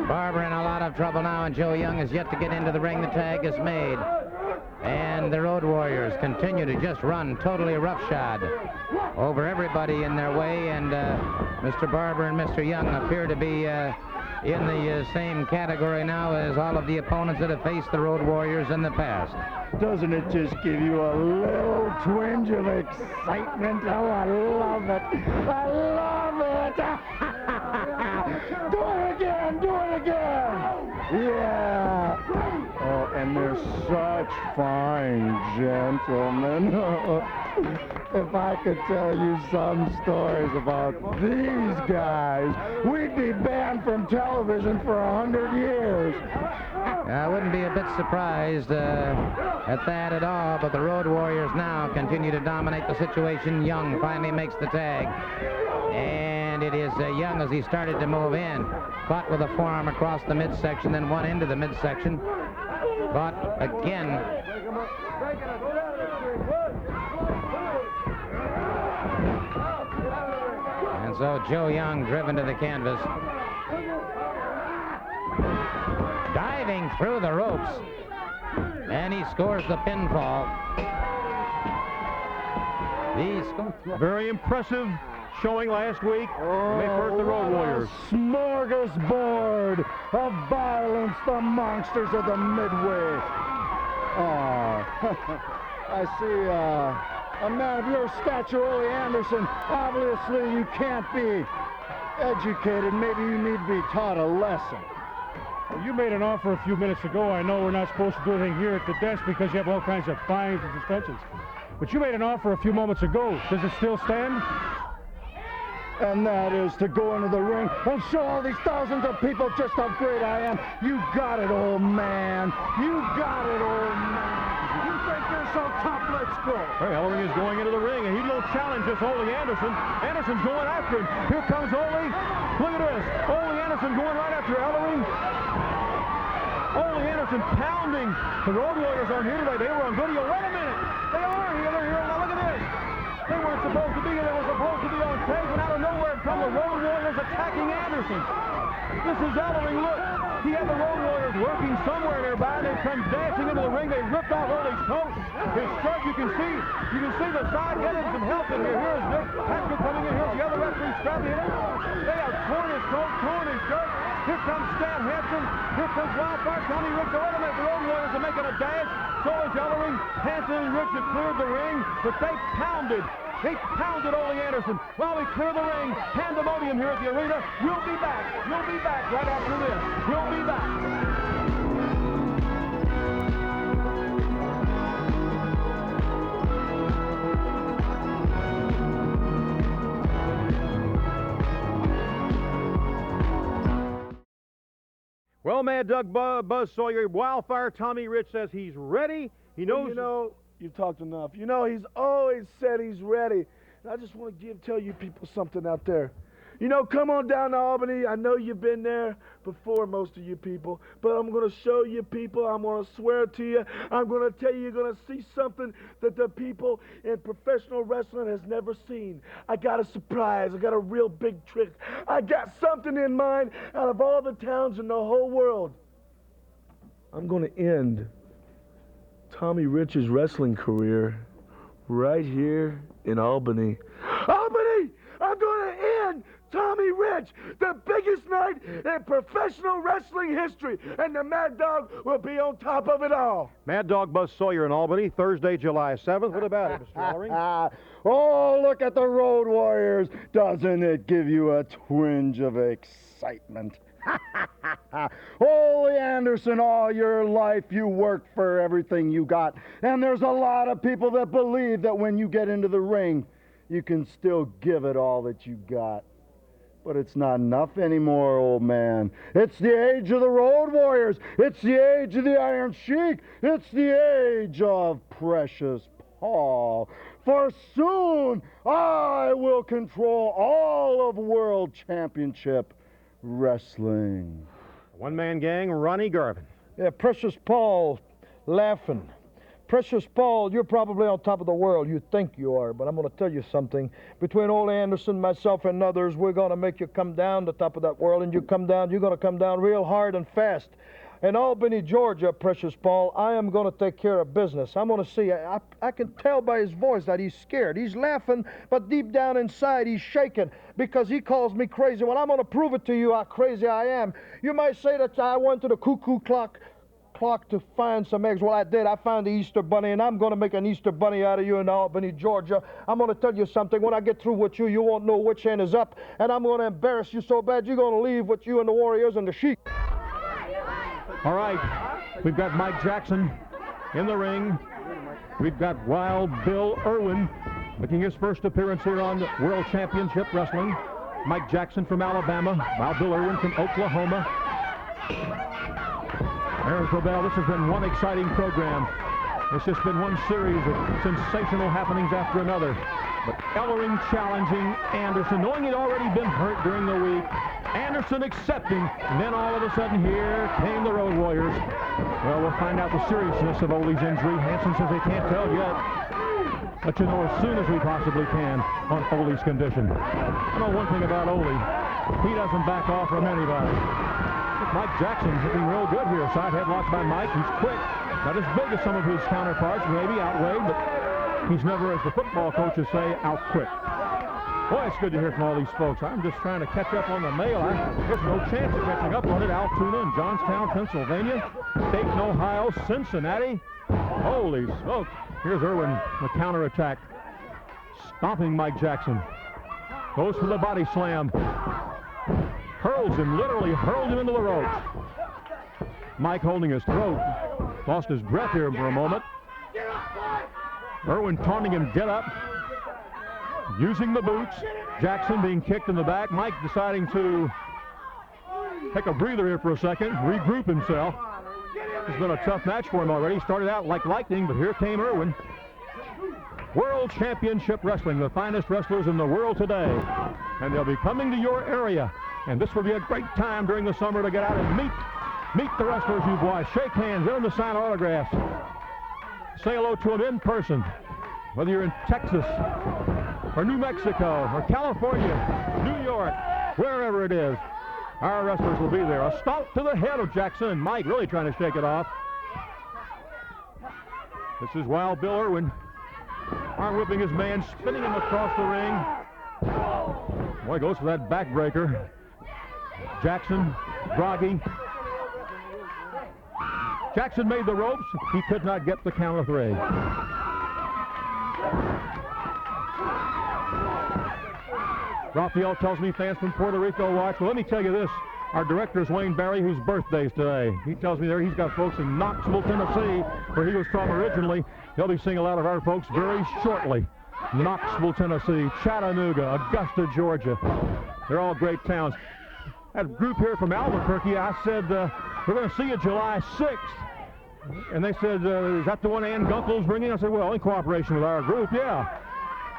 Barber in a lot of trouble now, and Joe Young is yet to get into the ring. The tag is made. And the Road Warriors continue to just run totally roughshod over everybody in their way, and Mr. Barber and Mr. Young appear to be in the same category now as all of the opponents that have faced the Road Warriors in the past. Doesn't it just give you a little twinge of excitement? Oh, I love it. I love it. Do it again. Do it again. Yeah. Oh, and they're such fine gentlemen. If I could tell you some stories about these guys, we'd be banned from television for 100 years. I wouldn't be a bit surprised at that at all, but the Road Warriors now continue to dominate the situation. Young finally makes the tag, and it is Young as he started to move in. Caught with a forearm across the midsection, then one into the midsection. But again, and so Joe Young driven to the canvas, diving through the ropes, and he scores the pinfall. Very impressive showing last week. They hurt the Road Warriors. Smorgasbord of violence, the monsters of the Midway. I see a man of your stature, Ole Anderson. Obviously, you can't be educated. Maybe you need to be taught a lesson. Well, you made an offer a few minutes ago. I know we're not supposed to do anything here at the desk because you have all kinds of fines and suspensions. But you made an offer a few moments ago. Does it still stand? And that is to go into the ring and show all these thousands of people just how great I am. You got it, old man. You got it, old man. You think you're so tough? Let's go. Hey, Ellering is going into the ring, and he will challenge this Ole Anderson. Anderson's going after him. Here comes Ole. Look at this. Ole Anderson going right after Ellering. Ole Anderson pounding. The Road Warriors aren't here today. They were on video. Wait a minute. They are here. They're here. Now look at this. They weren't supposed to be here. They were supposed to be on tape, and out of nowhere come the Road Warriors attacking Anderson. This is Ellering. Look. He had the Road Warriors working somewhere nearby. They come dashing into the ring. They ripped off Ole's coat. His shirt, you can see the side getting some help in here. Here's Nick Patrick coming in. Here's the other referee, Scrappy. They have torn his coat, torn his shirt. Here comes Stan Hansen. Here comes Wildfire Tommy Rich. Wait a minute, the Road Warriors are making a dash. So is Ellering. Hansen and Rich have cleared the ring, but they pounded Ole Anderson while we clear the ring. Pandemonium here at the arena. We'll be back. We'll be back right after this. We'll be back. Well, Mad Doug Buzz Sawyer, Wildfire Tommy Rich says he's ready. He knows. Well, you know, you've talked enough. You know, he's always said he's ready. And I just want to tell you people something out there. You know, come on down to Albany. I know you've been there before, most of you people. But I'm going to show you people. I'm going to swear to you. I'm going to tell you you're going to see something that the people in professional wrestling has never seen. I got a surprise. I got a real big trick. I got something in mind out of all the towns in the whole world. I'm going to end Tommy Rich's wrestling career right here in Albany. Albany! I'm going to end Tommy Rich, the biggest night in professional wrestling history, and the Mad Dog will be on top of it all. Mad Dog Buzz Sawyer in Albany, Thursday, July 7th. What about it, Mr. Ellering? Oh, look at the Road Warriors. Doesn't it give you a twinge of excitement? Ole Anderson, all your life you worked for everything you got. And there's a lot of people that believe that when you get into the ring, you can still give it all that you got. But it's not enough anymore, old man. It's the age of the Road Warriors. It's the age of the Iron Sheik. It's the age of Precious Paul. For soon I will control all of World Championship Wrestling. One-man gang, Ronnie Garvin. Yeah, Precious Paul laughing. Precious Paul, you're probably on top of the world. You think you are, but I'm going to tell you something. Between Ole Anderson, myself, and others, we're going to make you come down the top of that world, and you're going to come down real hard and fast. In Albany, Georgia, Precious Paul, I am going to take care of business. I'm going to see. I can tell by his voice that he's scared. He's laughing, but deep down inside, he's shaking because he calls me crazy. Well, I'm going to prove it to you how crazy I am. You might say that I went to the cuckoo clock to find some eggs. Well, I did. I found the Easter Bunny, and I'm going to make an Easter Bunny out of you in Albany, Georgia. I'm going to tell you something. When I get through with you, you won't know which end is up, and I'm going to embarrass you so bad you're going to leave with you and the Warriors and the Sheik. All right, we've got Mike Jackson in the ring. We've got Wild Bill Irwin making his first appearance here on World Championship Wrestling. Mike Jackson from Alabama, Wild Bill Irwin from Oklahoma. Aaron Cobell, this has been one exciting program. It's just been one series of sensational happenings after another. But Ellering challenging Anderson, knowing he'd already been hurt during the week. Anderson accepting, and then all of a sudden here came the Road Warriors. Well, we'll find out the seriousness of Ole's injury. Hanson says they can't tell yet. Let you know as soon as we possibly can on Ole's condition. I know one thing about Ole. He doesn't back off from anybody. Mike Jackson's looking real good here. Side headlock by Mike. He's quick. Not as big as some of his counterparts, maybe outweighed, but he's never, as the football coaches say, out quick. Boy, it's good to hear from all these folks. I'm just trying to catch up on the mail. There's no chance of catching up on it. Altoona in Johnstown, Pennsylvania, Dayton, Ohio, Cincinnati. Holy smoke. Here's Irwin, the counterattack. Stomping Mike Jackson. Goes for the body slam. Hurls him, literally hurled him into the ropes. Mike holding his throat. Lost his breath here for a moment. Irwin taunting him, get up. Using the boots. Jackson being kicked in the back. Mike deciding to take a breather here for a second, regroup himself. It's been a tough match for him already. He started out like lightning, but here came Irwin. World Championship Wrestling, the finest wrestlers in the world today. And they'll be coming to your area. And this will be a great time during the summer to get out and meet the wrestlers, you boys. Shake hands, get them to sign autographs. Say hello to them in person. Whether you're in Texas or New Mexico or California, New York, wherever it is, our wrestlers will be there. A stomp to the head of Jackson, and Mike really trying to shake it off. This is Wild Bill Irwin. Arm whipping his man, spinning him across the ring. Boy, goes for that backbreaker. Jackson, groggy. Jackson made the ropes. He could not get the count of 3. Raphael tells me fans from Puerto Rico watch. Well, let me tell you this. Our director is Wayne Barry, whose birthday's today. He tells me there he's got folks in Knoxville, Tennessee, where he was from originally. He'll be seeing a lot of our folks very shortly. Knoxville, Tennessee, Chattanooga, Augusta, Georgia. They're all great towns. That group here from Albuquerque, I said, we're going to see you July 6th. And they said, is that the one Ann Gunkel's bringing? I said, well, in cooperation with our group, yeah.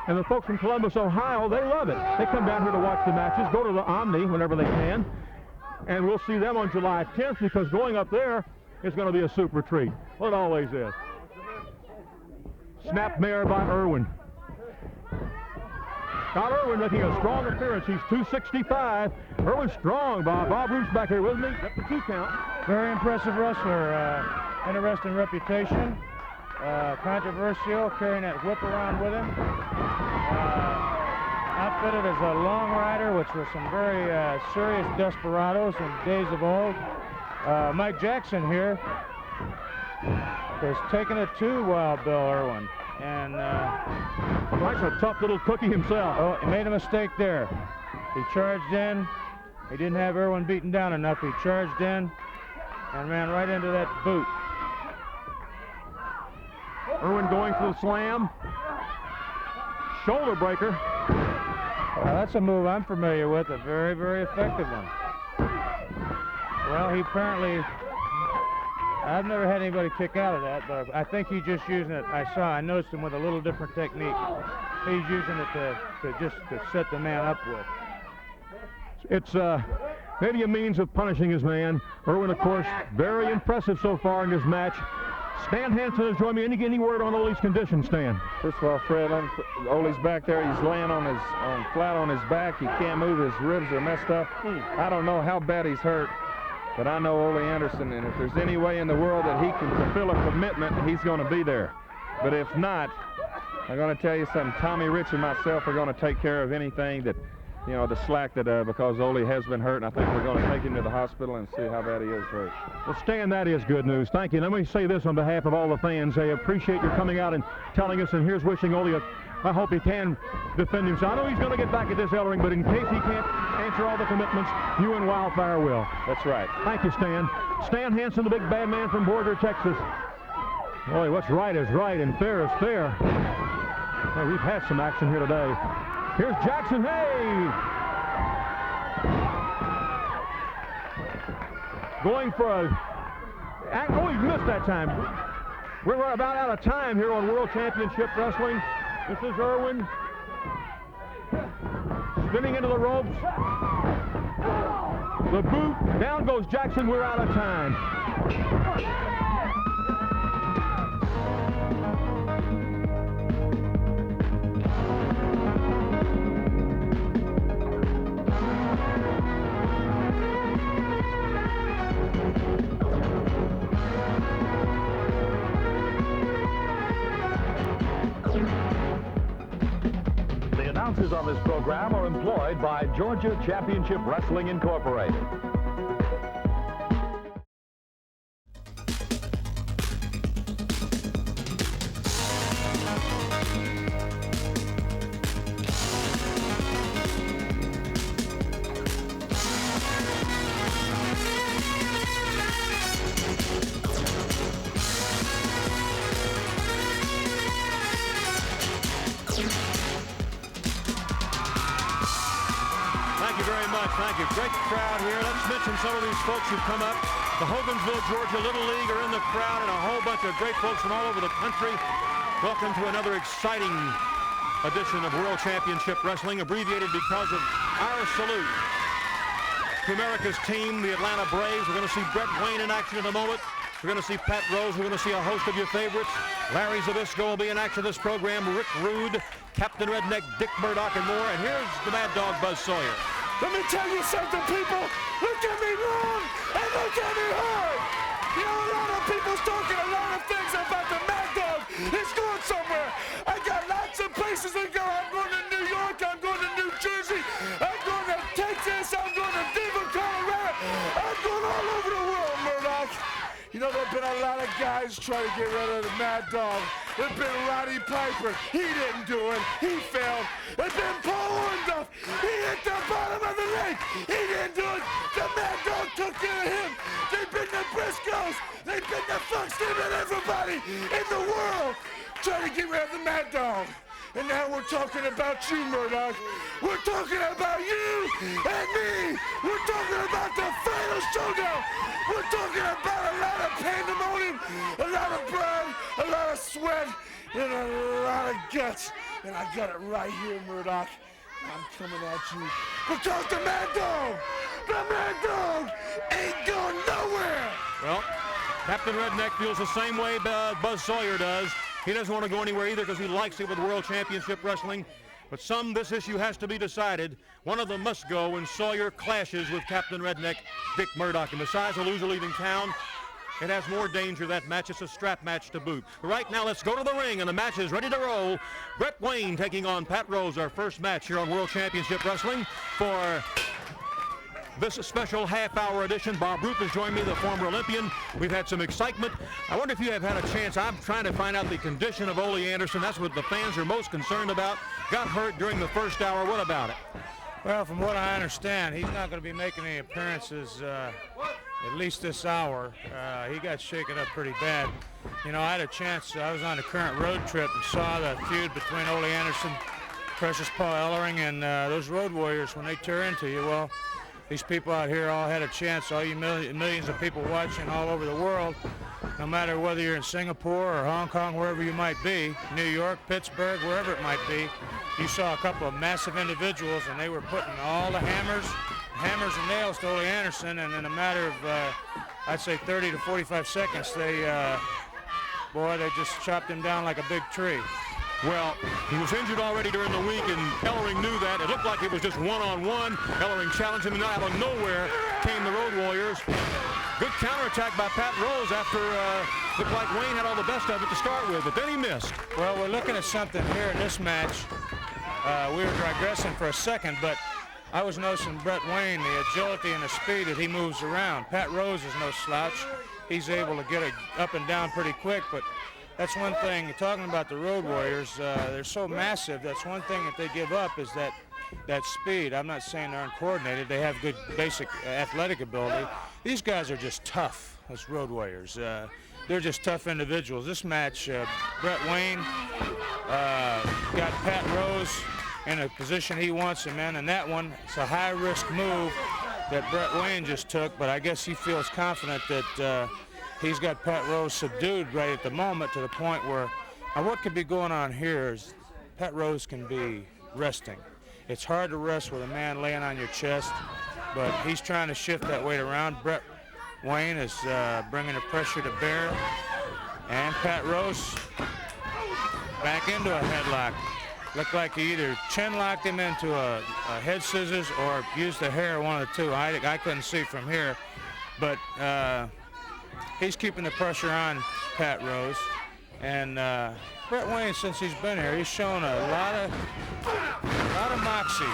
And the folks from Columbus, Ohio, they love it. They come down here to watch the matches, go to the Omni whenever they can. And we'll see them on July 10th because going up there is going to be a super treat. Well, it always is. Snapmare by Irwin. Scott Irwin making a strong appearance. He's 265. Irwin strong, Bob. Bob Root's back here with me. Got the 2 count. Very impressive wrestler. Interesting reputation. Controversial, carrying that whip around with him. Outfitted as a long rider, which was some very serious desperados in days of old. Mike Jackson here is taking it to Wild Bill Irwin. And Mike's a tough little cookie himself. Oh, he made a mistake there. He charged in. He didn't have Irwin beaten down enough. He charged in and ran right into that boot. Irwin going for the slam. shoulder breaker. That's a move I'm familiar with, a very, very effective one. Well, he apparently, I've never had anybody kick out of that, but I think he's just using it. I noticed him with a little different technique. He's using it to set the man up with. It's maybe a means of punishing his man. Irwin, of course, very impressive so far in this match. Stan Hansen has joined me. Any word on Ole's condition, Stan? First of all, Fred, Ole's back there. He's laying flat on his back. He can't move. His ribs are messed up. I don't know how bad he's hurt, but I know Ole Anderson, and if there's any way in the world that he can fulfill a commitment, he's going to be there. But if not, I'm going to tell you something. Tommy Rich and myself are going to take care of anything that, you know, the slack that because Ole has been hurt, and I think we're going to take him to the hospital and see how bad he is hurt. Well, Stan, that is good news. Thank you. Let me say this on behalf of all the fans. I appreciate your coming out and telling us, and here's wishing Ole I hope he can defend himself. I know he's going to get back at this Ellering, but in case he can't answer all the commitments, you and Wildfire will. That's right. Thank you, Stan. Stan Hansen, the big bad man from Borger, Texas. Boy, what's right is right and fair is fair. Well, we've had some action here today. Here's Jackson Hay. Going for a... Oh, he missed that time. We're about out of time here on World Championship Wrestling. This is Irwin. Spinning into the ropes. The boot. Down goes Jackson. We're out of time. Announcers on this program are employed by Georgia Championship Wrestling Incorporated. Thank you. Great crowd here. Let's mention some of these folks who've come up. The Hogansville, Georgia Little League are in the crowd, and a whole bunch of great folks from all over the country. Welcome to another exciting edition of World Championship Wrestling, abbreviated because of our salute to America's team, the Atlanta Braves. We're going to see Brett Wayne in action in a moment. We're going to see Pat Rose. We're going to see a host of your favorites. Larry Zbyszko will be in action this program. Rick Rude, Captain Redneck, Dick Murdoch, and more. And here's the Mad Dog, Buzz Sawyer. Let me tell you something, people. Look at me long and look at me hard. You know, a lot of people's talking a lot of things about the Mad Dog. He's going somewhere. I got lots of places to go. I'm going to New York. I'm going to New Jersey. I'm going to Texas. I'm going to Denver, Colorado. I'm going all over the world, Murdoch. You know, there have been a lot of guys trying to get rid of the Mad Dog. There's been Roddy Piper. He didn't do it. He failed. There's been Paul Orndorff. He hit the bottom of the ring. He didn't do it. The Mad Dog took care of him. They've been the Briscoes. They've been the Fox. They've been everybody in the world trying to get rid of the Mad Dog. And now we're talking about you, Murdoch. We're talking about you and me. We're talking about the final showdown. We're talking about a lot of pandemonium, a lot of blood, a lot of sweat, and a lot of guts. And I got it right here, Murdoch. I'm coming at you because the Mad Dog ain't going nowhere. Well, Captain Redneck feels the same way Buzz Sawyer does. He doesn't want to go anywhere either because he likes it with World Championship Wrestling. But this issue has to be decided. One of them must go, and Sawyer clashes with Captain Redneck, Dick Murdoch. And besides the loser leaving town, it has more danger, that match. It's a strap match to boot. Right now, let's go to the ring, and the match is ready to roll. Brett Wayne taking on Pat Rose, our first match here on World Championship Wrestling for this special half-hour edition. Bob Roop has joined me, the former Olympian. We've had some excitement. I wonder if you have had a chance. I'm trying to find out the condition of Ole Anderson. That's what the fans are most concerned about. Got hurt during the first hour. What about it? Well, from what I understand, he's not going to be making any appearances at least this hour. He got shaken up pretty bad. You know, I had a chance. I was on a current road trip and saw the feud between Ole Anderson Precious Paul Ellering and those Road Warriors, when they tear into you, well, these people out here all had a chance, all you millions of people watching all over the world, no matter whether you're in Singapore or Hong Kong, wherever you might be, New York, Pittsburgh, wherever it might be, you saw a couple of massive individuals, and they were putting all the hammers and nails to Ole Anderson, and in a matter of, I'd say 30 to 45 seconds, they just chopped him down like a big tree. Well, he was injured already during the week, and Ellering knew that. It looked like it was just one-on-one. Ellering challenged him, and out of nowhere came the Road Warriors. Good counterattack by Pat Rose after looked like Wayne had all the best of it to start with, but then he missed. Well, we're looking at something here in this match. We were digressing for a second, but I was noticing Brett Wayne, the agility and the speed that he moves around. Pat Rose is no slouch. He's able to get it up and down pretty quick, but that's one thing, talking about the Road Warriors, they're so massive, that's one thing that they give up is that speed. I'm not saying they're uncoordinated, they have good basic athletic ability. These guys are just tough, those Road Warriors. They're just tough individuals. This match, Brett Wayne got Pat Rose in a position he wants him in, and that one, it's a high-risk move that Brett Wayne just took, but I guess he feels confident that he's got Pat Rose subdued right at the moment, to the point where, now what could be going on here is Pat Rose can be resting. It's hard to rest with a man laying on your chest, but he's trying to shift that weight around. Brett Wayne is bringing the pressure to bear, and Pat Rose back into a headlock. Looked like he either chin locked him into a head scissors or used the hair, one of the two. I couldn't see from here, but he's keeping the pressure on Pat Rose. And Brett Wayne, since he's been here, he's shown a lot of moxie.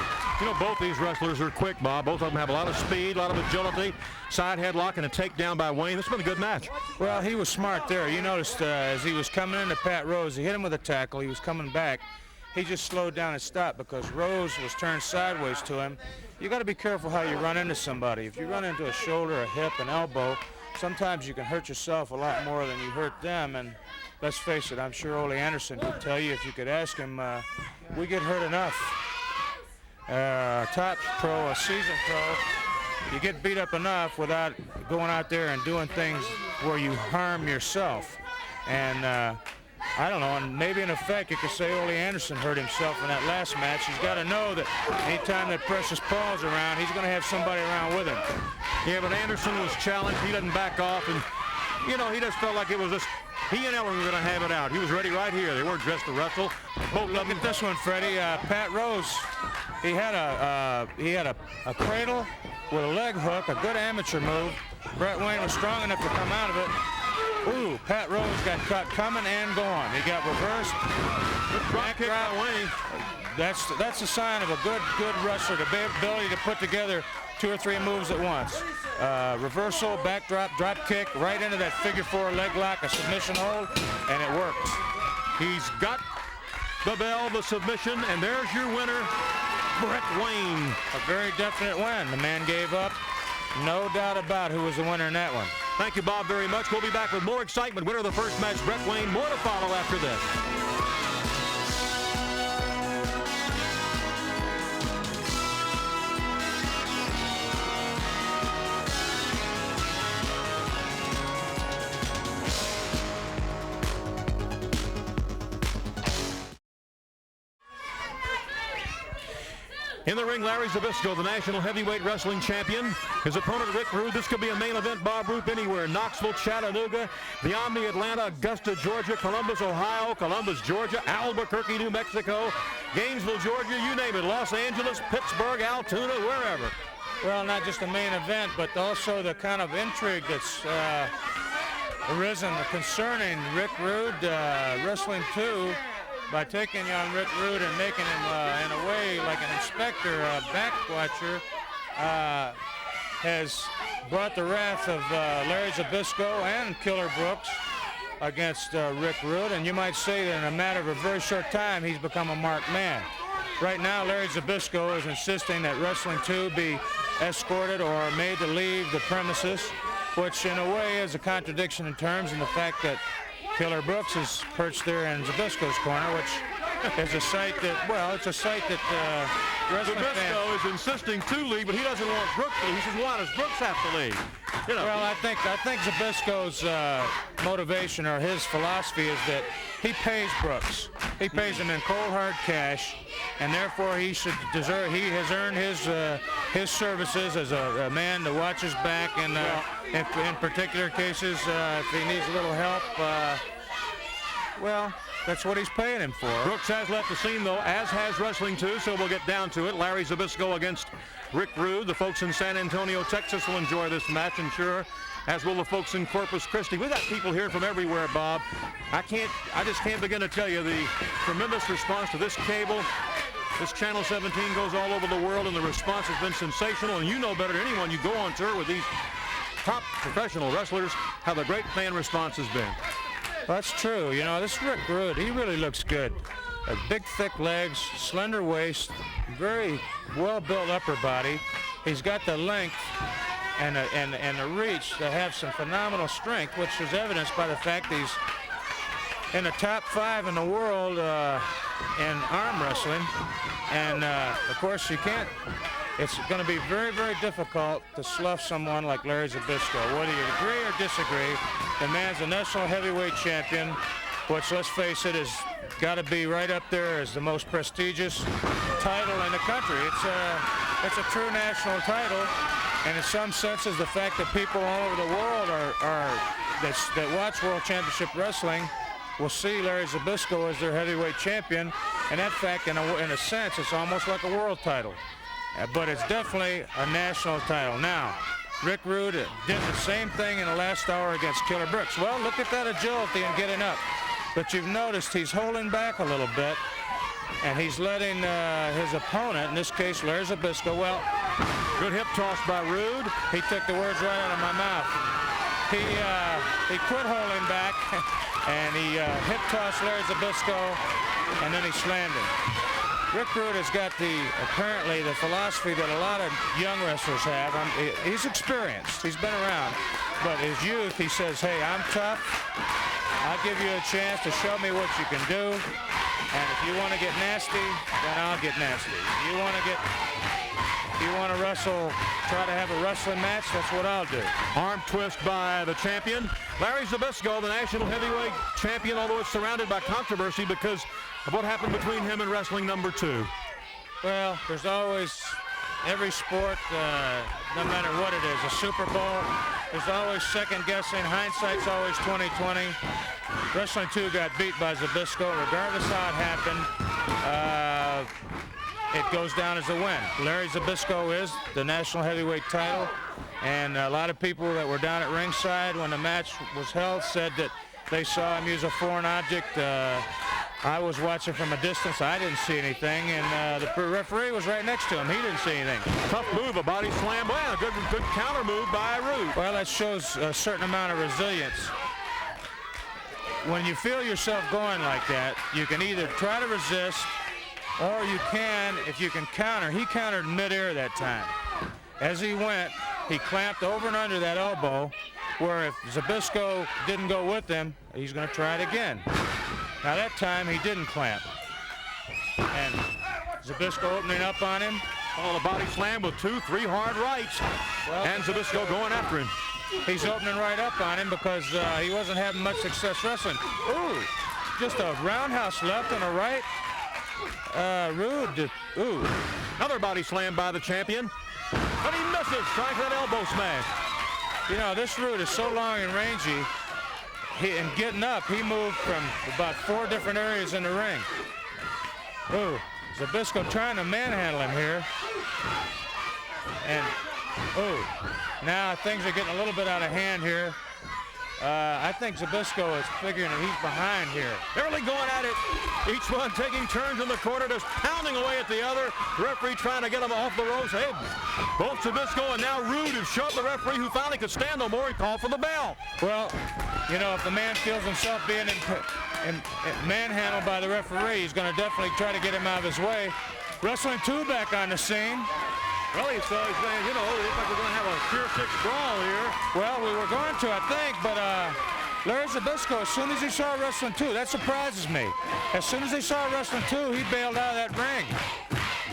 You know, both these wrestlers are quick, Bob. Both of them have a lot of speed, a lot of agility. Side headlock and a takedown by Wayne. This has been a good match. Well, he was smart there. You noticed as he was coming into Pat Rose, he hit him with a tackle. He was coming back. He just slowed down and stopped because Rose was turned sideways to him. You got to be careful how you run into somebody. If you run into a shoulder, a hip, an elbow, sometimes you can hurt yourself a lot more than you hurt them. And let's face it, I'm sure Ole Anderson could tell you, if you could ask him, we get hurt enough. Top pro, a seasoned pro, you get beat up enough without going out there and doing things where you harm yourself. And I don't know, and maybe in effect you could say Ole Anderson hurt himself in that last match. He's got to know that anytime that Precious Paul's around, he's going to have somebody around with him. Yeah, but Anderson was challenged. He doesn't back off, and, you know, he just felt like it was just, he and Ellering were going to have it out. He was ready right here. They weren't dressed to wrestle. Both look at this one, Freddie. Pat Rose, he had a cradle with a leg hook, a good amateur move. Brett Wayne was strong enough to come out of it. Ooh, Pat Rose got caught coming and going. He got reversed. Back kick by Wayne. That's a sign of a good wrestler, the ability to put together 2 or 3 moves at once. Reversal, backdrop, drop kick, right into that figure 4 leg lock, a submission hold, and it worked. He's got the bell, the submission, and there's your winner, Brett Wayne. A very definite win. The man gave up. No doubt about who was the winner in that one. Thank you, Bob, very much. We'll be back with more excitement. Winner of the first match, Brett Wayne. More to follow after this. In the ring, Larry Zbyszko, the National Heavyweight Wrestling Champion. His opponent, Rick Rude. This could be a main event, Bob Roop, anywhere. Knoxville, Chattanooga, the Omni, Atlanta, Augusta, Georgia, Columbus, Ohio, Columbus, Georgia, Albuquerque, New Mexico, Gainesville, Georgia, you name it. Los Angeles, Pittsburgh, Altoona, wherever. Well, not just a main event, but also the kind of intrigue that's arisen concerning Rick Rude, Wrestling 2. By taking on Rick Rude and making him, in a way, like an inspector, a back watcher, has brought the wrath of Larry Zbyszko and Killer Brooks against Rick Rude. And you might say that in a matter of a very short time, he's become a marked man. Right now, Larry Zbyszko is insisting that Wrestling 2 be escorted or made to leave the premises, which in a way is a contradiction in terms, and the fact that Killer Brooks is perched there in Zbyszko's corner, which is a sight that, well, it's a sight that wrestling fans... Zbyszko is insisting to leave, but he doesn't want Brooks to leave. He says, why does Brooks have to leave? You know. Well, I think Zbyszko's motivation or his philosophy is that he pays Brooks. He pays him in cold hard cash, and therefore he should deserve. He has earned his services as a man to watch his back, and in particular cases, if he needs a little help, well, that's what he's paying him for. Brooks has left the scene, though, as has Wrestling 2, so we'll get down to it. Larry Zbyszko against Rick Rude. The folks in San Antonio, Texas will enjoy this match, I'm sure, as will the folks in Corpus Christi. We've got people here from everywhere, Bob. I just can't begin to tell you the tremendous response to this cable. This Channel 17 goes all over the world, and the response has been sensational, and you know better than anyone. You go on tour with these top professional wrestlers, how the great fan response has been. That's true. You know, this Rick Rude, he really looks good. Big, thick legs, slender waist, very well-built upper body. He's got the length and the reach to have some phenomenal strength, which is evidenced by the fact that he's in the top 5 in the world in arm wrestling. And, of course, it's going to be very, very difficult to slough someone like Larry Zbyszko. Whether you agree or disagree, the man's a national heavyweight champion, which, let's face it, has got to be right up there as the most prestigious title in the country. It's a true national title, and in some senses, the fact that people all over the world that watch World Championship Wrestling will see Larry Zbyszko as their heavyweight champion, and that fact, in a sense, it's almost like a world title. But it's definitely a national title. Now, Rick Rude did the same thing in the last hour against Killer Brooks. Well, look at that agility in getting up. But you've noticed he's holding back a little bit, and he's letting his opponent, in this case Larry Zbyszko, well, good hip toss by Rude. He took the words right out of my mouth. He quit holding back, and he hip tossed Larry Zbyszko, and then he slammed him. Rick Rude has got apparently the philosophy that a lot of young wrestlers have. He's experienced. He's been around. But his youth, he says, hey, I'm tough. I'll give you a chance to show me what you can do. And if you want to get nasty, then I'll get nasty. If you want to wrestle, try to have a wrestling match, that's what I'll do. Arm twist by the champion. Larry Zbyszko, the national heavyweight champion, although it's surrounded by controversy because of what happened between him and wrestling number 2. Well, there's always, every sport, no matter what it is, a Super Bowl, there's always second guessing. Hindsight's always 20/20. Wrestling 2 got beat by Zbyszko, regardless how it happened. It goes down as a win. Larry Zbyszko is the national heavyweight title, and a lot of people that were down at ringside when the match was held said that they saw him use a foreign object. I was watching from a distance. I didn't see anything, and the referee was right next to him. He didn't see anything. Tough move, a body slam. Well, a good counter move by Rude. Well, that shows a certain amount of resilience. When you feel yourself going like that, you can either try to resist, or you can, if you can counter. He countered midair that time. As he went, he clamped over and under that elbow, where if Zbyszko didn't go with him, he's going to try it again. Now that time he didn't clamp. And Zbyszko opening up on him. Oh, the body slam with 2-3 hard rights. Well, and Zbyszko going after him. He's opening right up on him because he wasn't having much success wrestling. Ooh, just a roundhouse left and a right. Rude, ooh. Another body slam by the champion. But he misses, trying for that elbow smash. You know, this Rude is so long and rangy. In getting up, he moved from about 4 different areas in the ring. Ooh, Zbyszko trying to manhandle him here. And, ooh, now things are getting a little bit out of hand here. I think Zbyszko is figuring that he's behind here. They're really going at it. Each one taking turns in the corner, just pounding away at the other. The referee trying to get them off the ropes. Hey, both Zbyszko and now Rude have shoved the referee, who finally could stand no more. He called for the bell. Well, you know, if the man feels himself being manhandled by the referee, he's going to definitely try to get him out of his way. Wrestling 2 back on the scene. Well, he's saying, you know, it looks like we're going to have a pure 6 brawl here. Well, we were going to, I think, but Larry Zbyszko, as soon as he saw Wrestling 2, that surprises me. As soon as he saw Wrestling 2, he bailed out of that ring.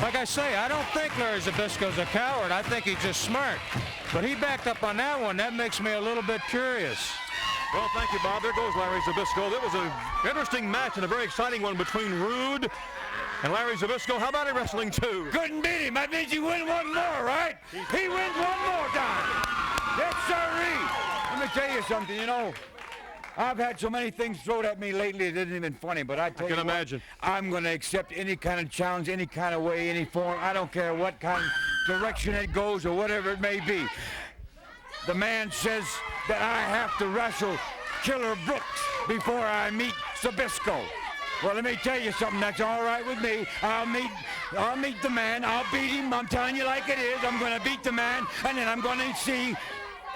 Like I say, I don't think Larry Zbyszko's a coward. I think he's just smart. But he backed up on that one. That makes me a little bit curious. Well, thank you, Bob. There goes Larry Zbyszko. That was an interesting match and a very exciting one between Rude and Larry Zbyszko. How about in Wrestling 2? Couldn't beat him. That means he win one more, right? He wins one more time. Yes, sirree. Let me tell you something, you know. I've had so many things thrown at me lately it isn't even funny, but I tell you what, imagine. I'm going to accept any kind of challenge, any kind of way, any form. I don't care what kind of direction it goes or whatever it may be. The man says that I have to wrestle Killer Brooks before I meet Zbyszko. Well, let me tell you something. That's all right with me. I'll meet the man. I'll beat him. I'm telling you like it is. I'm going to beat the man, and then I'm going to see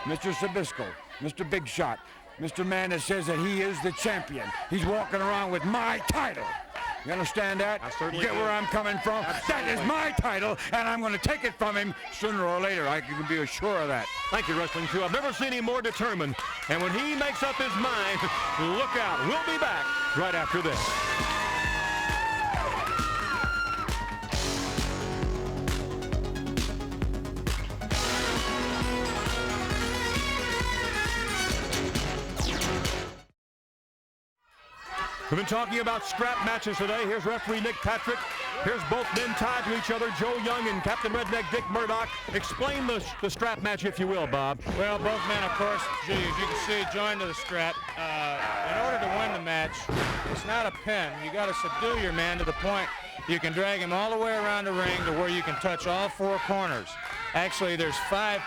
Mr. Zbyszko, Mr. Big Shot, Mr. Man that says that he is the champion. He's walking around with my title. You understand that? I certainly Get do. where I'm coming from? Absolutely. That is my title, and I'm going to take it from him sooner or later. I can be assured of that. Thank you, Wrestling 2. I've never seen him more determined. And when he makes up his mind, look out. We'll be back right after this. We've been talking about scrap matches today. Here's referee Nick Patrick. Here's both men tied to each other, Joe Young and Captain Redneck Dick Murdoch. Explain the strap match, if you will, Bob. Well, both men, of course, as you can see, joined to the strap. In order to win the match, it's not a pin. You got to subdue your man to the point you can drag him all the way around the ring to where you can touch all four corners. Actually, there's five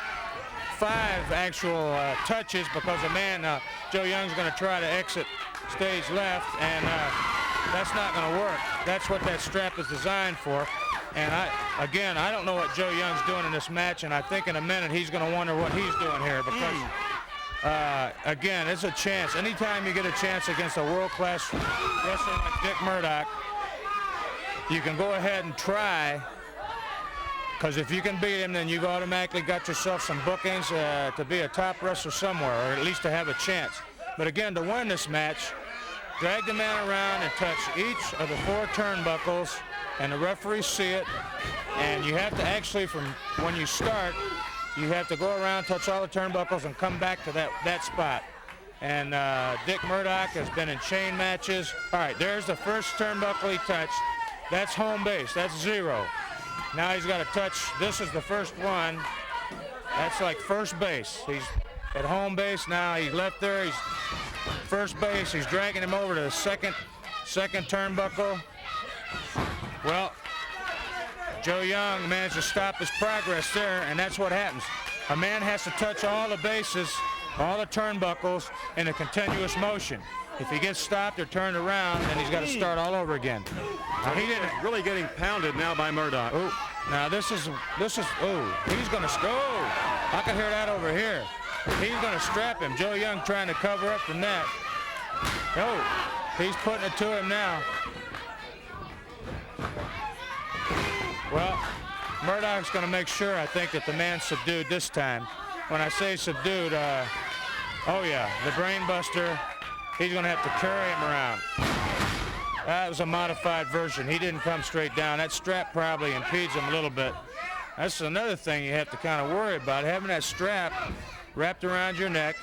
actual touches because the man, Joe Young's going to try to exit stage left, and that's not going to work. That's what that strap is designed for. And I don't know what Joe Young's doing in this match, and I think in a minute he's going to wonder what he's doing here because, again, it's a chance. Anytime you get a chance against a world-class wrestler like Dick Murdoch, you can go ahead and try, because if you can beat him, then you've automatically got yourself some bookings to be a top wrestler somewhere, or at least to have a chance. But again, to win this match, drag the man around and touch each of the four turnbuckles, and the referees see it. And you have to actually, from when you start, you have to go around, touch all the turnbuckles, and come back to that spot. And Dick Murdoch has been in chain matches. All right, there's the first turnbuckle he touched. That's home base. That's 0. Now he's got to touch. This is the first one. That's like first base. He's at home base now. He's left there. He's first base. He's dragging him over to the second turnbuckle. Well, Joe Young managed to stop his progress there, and that's what happens. A man has to touch all the bases, all the turnbuckles in a continuous motion. If he gets stopped or turned around, then he's got to start all over again. Now, he didn't really getting pounded now by Murdoch. Oh, now this is he's going to go. I can hear that over here. He's going to strap him. Joe Young trying to cover up the net. Oh, he's putting it to him now. Well, Murdoch's going to make sure, I think, that the man's subdued this time. When I say subdued, oh yeah, the brain buster, he's going to have to carry him around. That was a modified version. He didn't come straight down. That strap probably impedes him a little bit. That's another thing you have to kind of worry about, having that strap wrapped around your neck.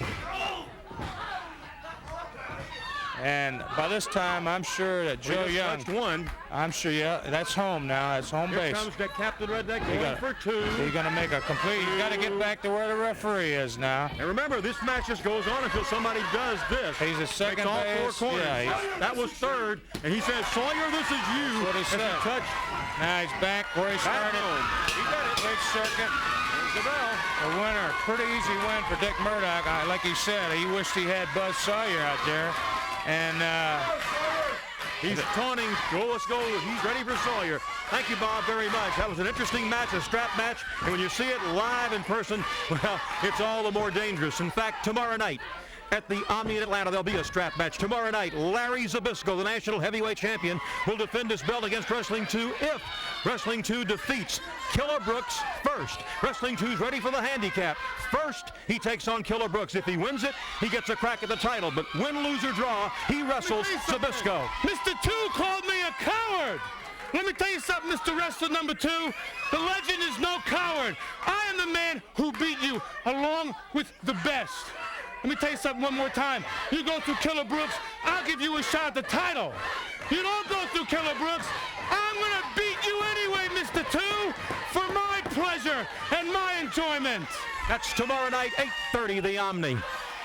And by this time, I'm sure that Joe Young, I'm sure, yeah, that's home now. That's home base. Here comes the Captain Redneck going for 2. He's going to make a complete, he's got to get back to where the referee is now. And remember, this match just goes on until somebody does this. He's a second all base. 4 corners. Yeah, that was third, and he says, Sawyer, this is you. That's what he said. Touch. Now he's back where he started. He did it. Great circuit. The bell. A winner. Pretty easy win for Dick Murdoch. Like he said, he wished he had Buzz Sawyer out there. And he's taunting. Go, let's go. He's ready for Sawyer. Thank you, Bob, very much. That was an interesting match, a strap match. And when you see it live in person, well, it's all the more dangerous. In fact, tomorrow night, at the Omni in Atlanta. There'll be a strap match. Tomorrow night, Larry Zbyszko, the national heavyweight champion, will defend his belt against Wrestling 2 if Wrestling 2 defeats Killer Brooks first. Wrestling 2's ready for the handicap. First, he takes on Killer Brooks. If he wins it, he gets a crack at the title. But win, lose, or draw, he wrestles Zbyszko. Mr. 2 called me a coward. Let me tell you something, Mr. Wrestler number 2. The legend is no coward. I am the man who beat you along with the best. Let me tell you something one more time. You go through Killer Brooks, I'll give you a shot at the title. You don't go through Killer Brooks, I'm going to beat you anyway, Mr. 2, for my pleasure and my enjoyment. That's tomorrow night, 8:30, the Omni.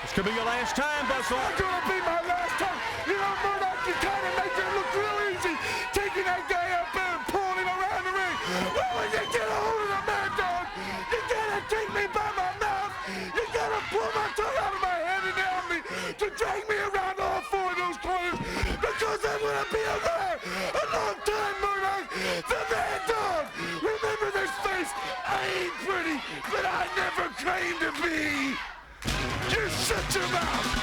This could be your last time, Buzzsaw. It's going to be my last time. You know, Murdoch, you kind of make it look real easy, taking that guy up there and pulling him around the ring. Well, when you get a hold of the mad dog, you got to take me by my mouth. You got to pull my tongue out of my head and down me to drag me around all 4 of those corners because I'm going to be there a long time, Murdoch. The mad dog. Remember this face. I ain't pretty, but I never claimed to be. You shut your mouth!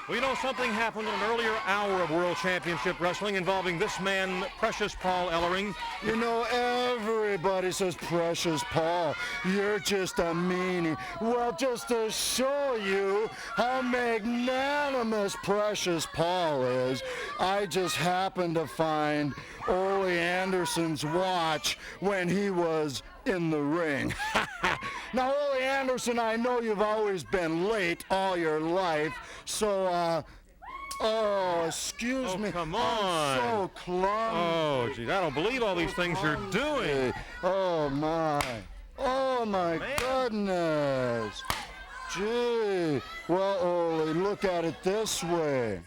Well, you know, something happened in an earlier hour of World Championship Wrestling involving this man, Precious Paul Ellering. You know, everybody says, Precious Paul, you're just a meanie. Well, just to show you how magnanimous Precious Paul is, I just happened to find Ole Anderson's watch when he was in the ring. Now, Ole Anderson, I know you've always been late all your life, so, oh, excuse me. Come on. I'm so clumsy. Oh, gee, I don't believe all these things you're doing. Oh, my. Oh, my goodness. Gee. Well, Ole, look at it this way.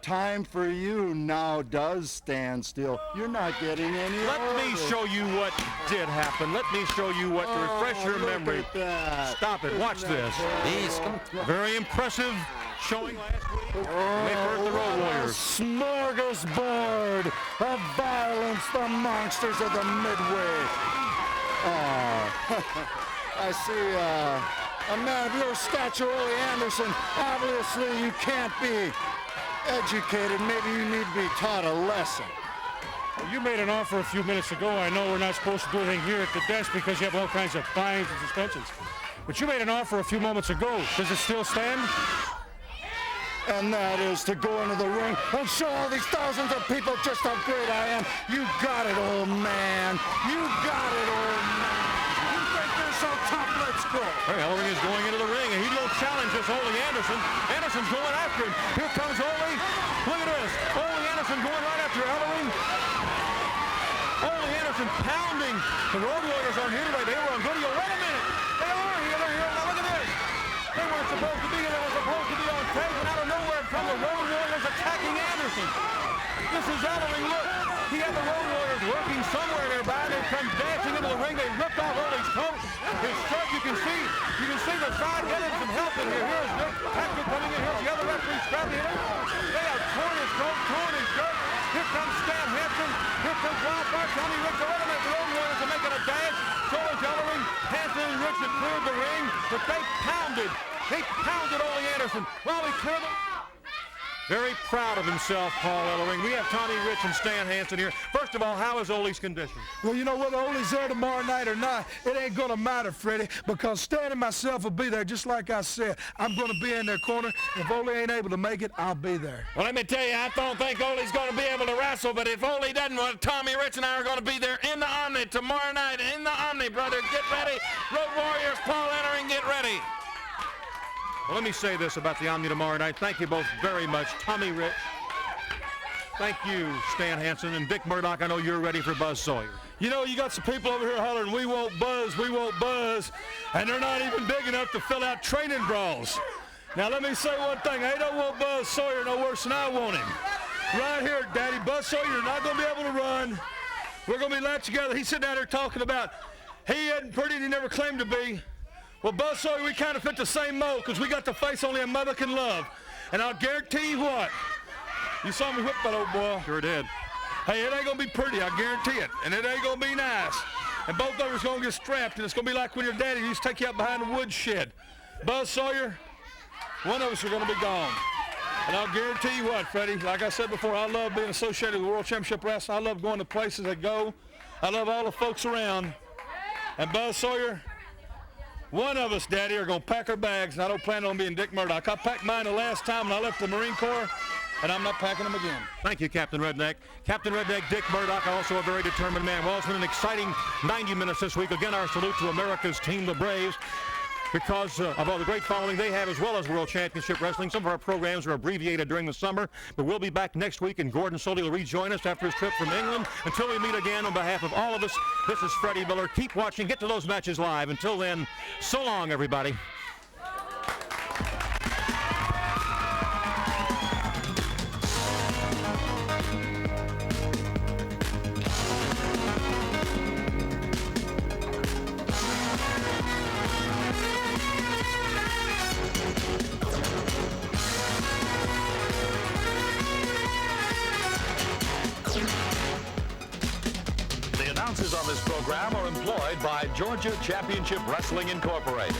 Time for you now does stand still. You're not getting any Let older. me show you what did happen. Let me show you what to refresh your memory. Stop it. Watch this. Very impressive showing last week. They hurt the Road Warriors. Smorgasbord of violence, the monsters of the Midway. I see a man of your stature, Ole Anderson. Obviously, you can't be educated. Maybe you need to be taught a lesson. You made an offer a few minutes ago. I know we're not supposed to do anything here at the desk because you have all kinds of fines and suspensions. But you made an offer a few moments ago. Does it still stand? And that is to go into the ring and show all these thousands of people just how great I am. You got it, old man. You got it, old man. You think you're so tough? Let's go. Hey, Ellering is going into the ring, and he will challenge this Ole Anderson. Anderson's going after him. Here comes Ole. Look at this. Ole Anderson going right after Ellering. Ole Anderson pounding. The Road Warriors aren't here today. They were on video. Wait a minute. They are here. They're here. Now look at this. They weren't supposed to be here. They were supposed to be on tape, and out of nowhere come the Road Warriors attacking Anderson. This is Ellering. Look. He had the Road Warriors working somewhere nearby. They come dancing into the ring. They ripped off Ole's coat. His shirt, you can see the side getting some help in here. Here's Nick Patrick coming in. Here's the other referee scrubbing him. They have torn his coat, torn his shirt. Here comes Stan Hansen. Here comes Rob Bart. Tommy Ricks. Wait a minute. The Road Warriors are making a dash. So is Ellering. Hansen and Ricks have cleared the ring, but they pounded Ole Anderson while he cleared the... Very proud of himself, Paul Ellering. We have Tommy Rich and Stan Hansen here. First of all, how is Ole's condition? Well, you know, whether Ole's there tomorrow night or not, it ain't going to matter, Freddie, because Stan and myself will be there, just like I said. I'm going to be in their corner. If Ole ain't able to make it, I'll be there. Well, let me tell you, I don't think Ole's going to be able to wrestle, but if Ole doesn't, well, Tommy Rich and I are going to be there in the Omni tomorrow night. In the Omni, brother. Get ready. Road Warriors, Paul Ellering, get ready. Well, let me say this about the Omni tomorrow night. Thank you both very much. Tommy Rich. Thank you, Stan Hansen. And Dick Murdoch, I know you're ready for Buzz Sawyer. You know, you got some people over here hollering, we won't buzz, and they're not even big enough to fill out training brawls. Now, let me say one thing. They don't want Buzz Sawyer no worse than I want him. Right here, Daddy. Buzz Sawyer, you're not going to be able to run. We're going to be latched together. He's sitting out there talking about he isn't pretty and he never claimed to be. Well, Buzz Sawyer, we kind of fit the same mold because we got the face only a mother can love. And I'll guarantee you what. You saw me whip that old boy. Sure did. Hey, it ain't going to be pretty, I guarantee it. And it ain't going to be nice. And both of us going to get strapped, and it's going to be like when your daddy used to take you out behind the woodshed. Buzz Sawyer, one of us are going to be gone. And I'll guarantee you what, Freddie, like I said before, I love being associated with World Championship Wrestling. I love going to places that go. I love all the folks around. And Buzz Sawyer, one of us, Daddy, are going to pack our bags, and I don't plan on being Dick Murdoch. I packed mine the last time when I left the Marine Corps, and I'm not packing them again. Thank you, Captain Redneck. Captain Redneck, Dick Murdoch, also a very determined man. Well, it's been an exciting 90 minutes this week. Again, our salute to America's team, the Braves, because of all the great following they have, as well as World Championship Wrestling. Some of our programs are abbreviated during the summer, but we'll be back next week, and Gordon Soley will rejoin us after his trip from England. Until we meet again, on behalf of all of us, this is Freddie Miller. Keep watching. Get to those matches live. Until then, so long, everybody. The announcers on this program are employed by Georgia Championship Wrestling Incorporated.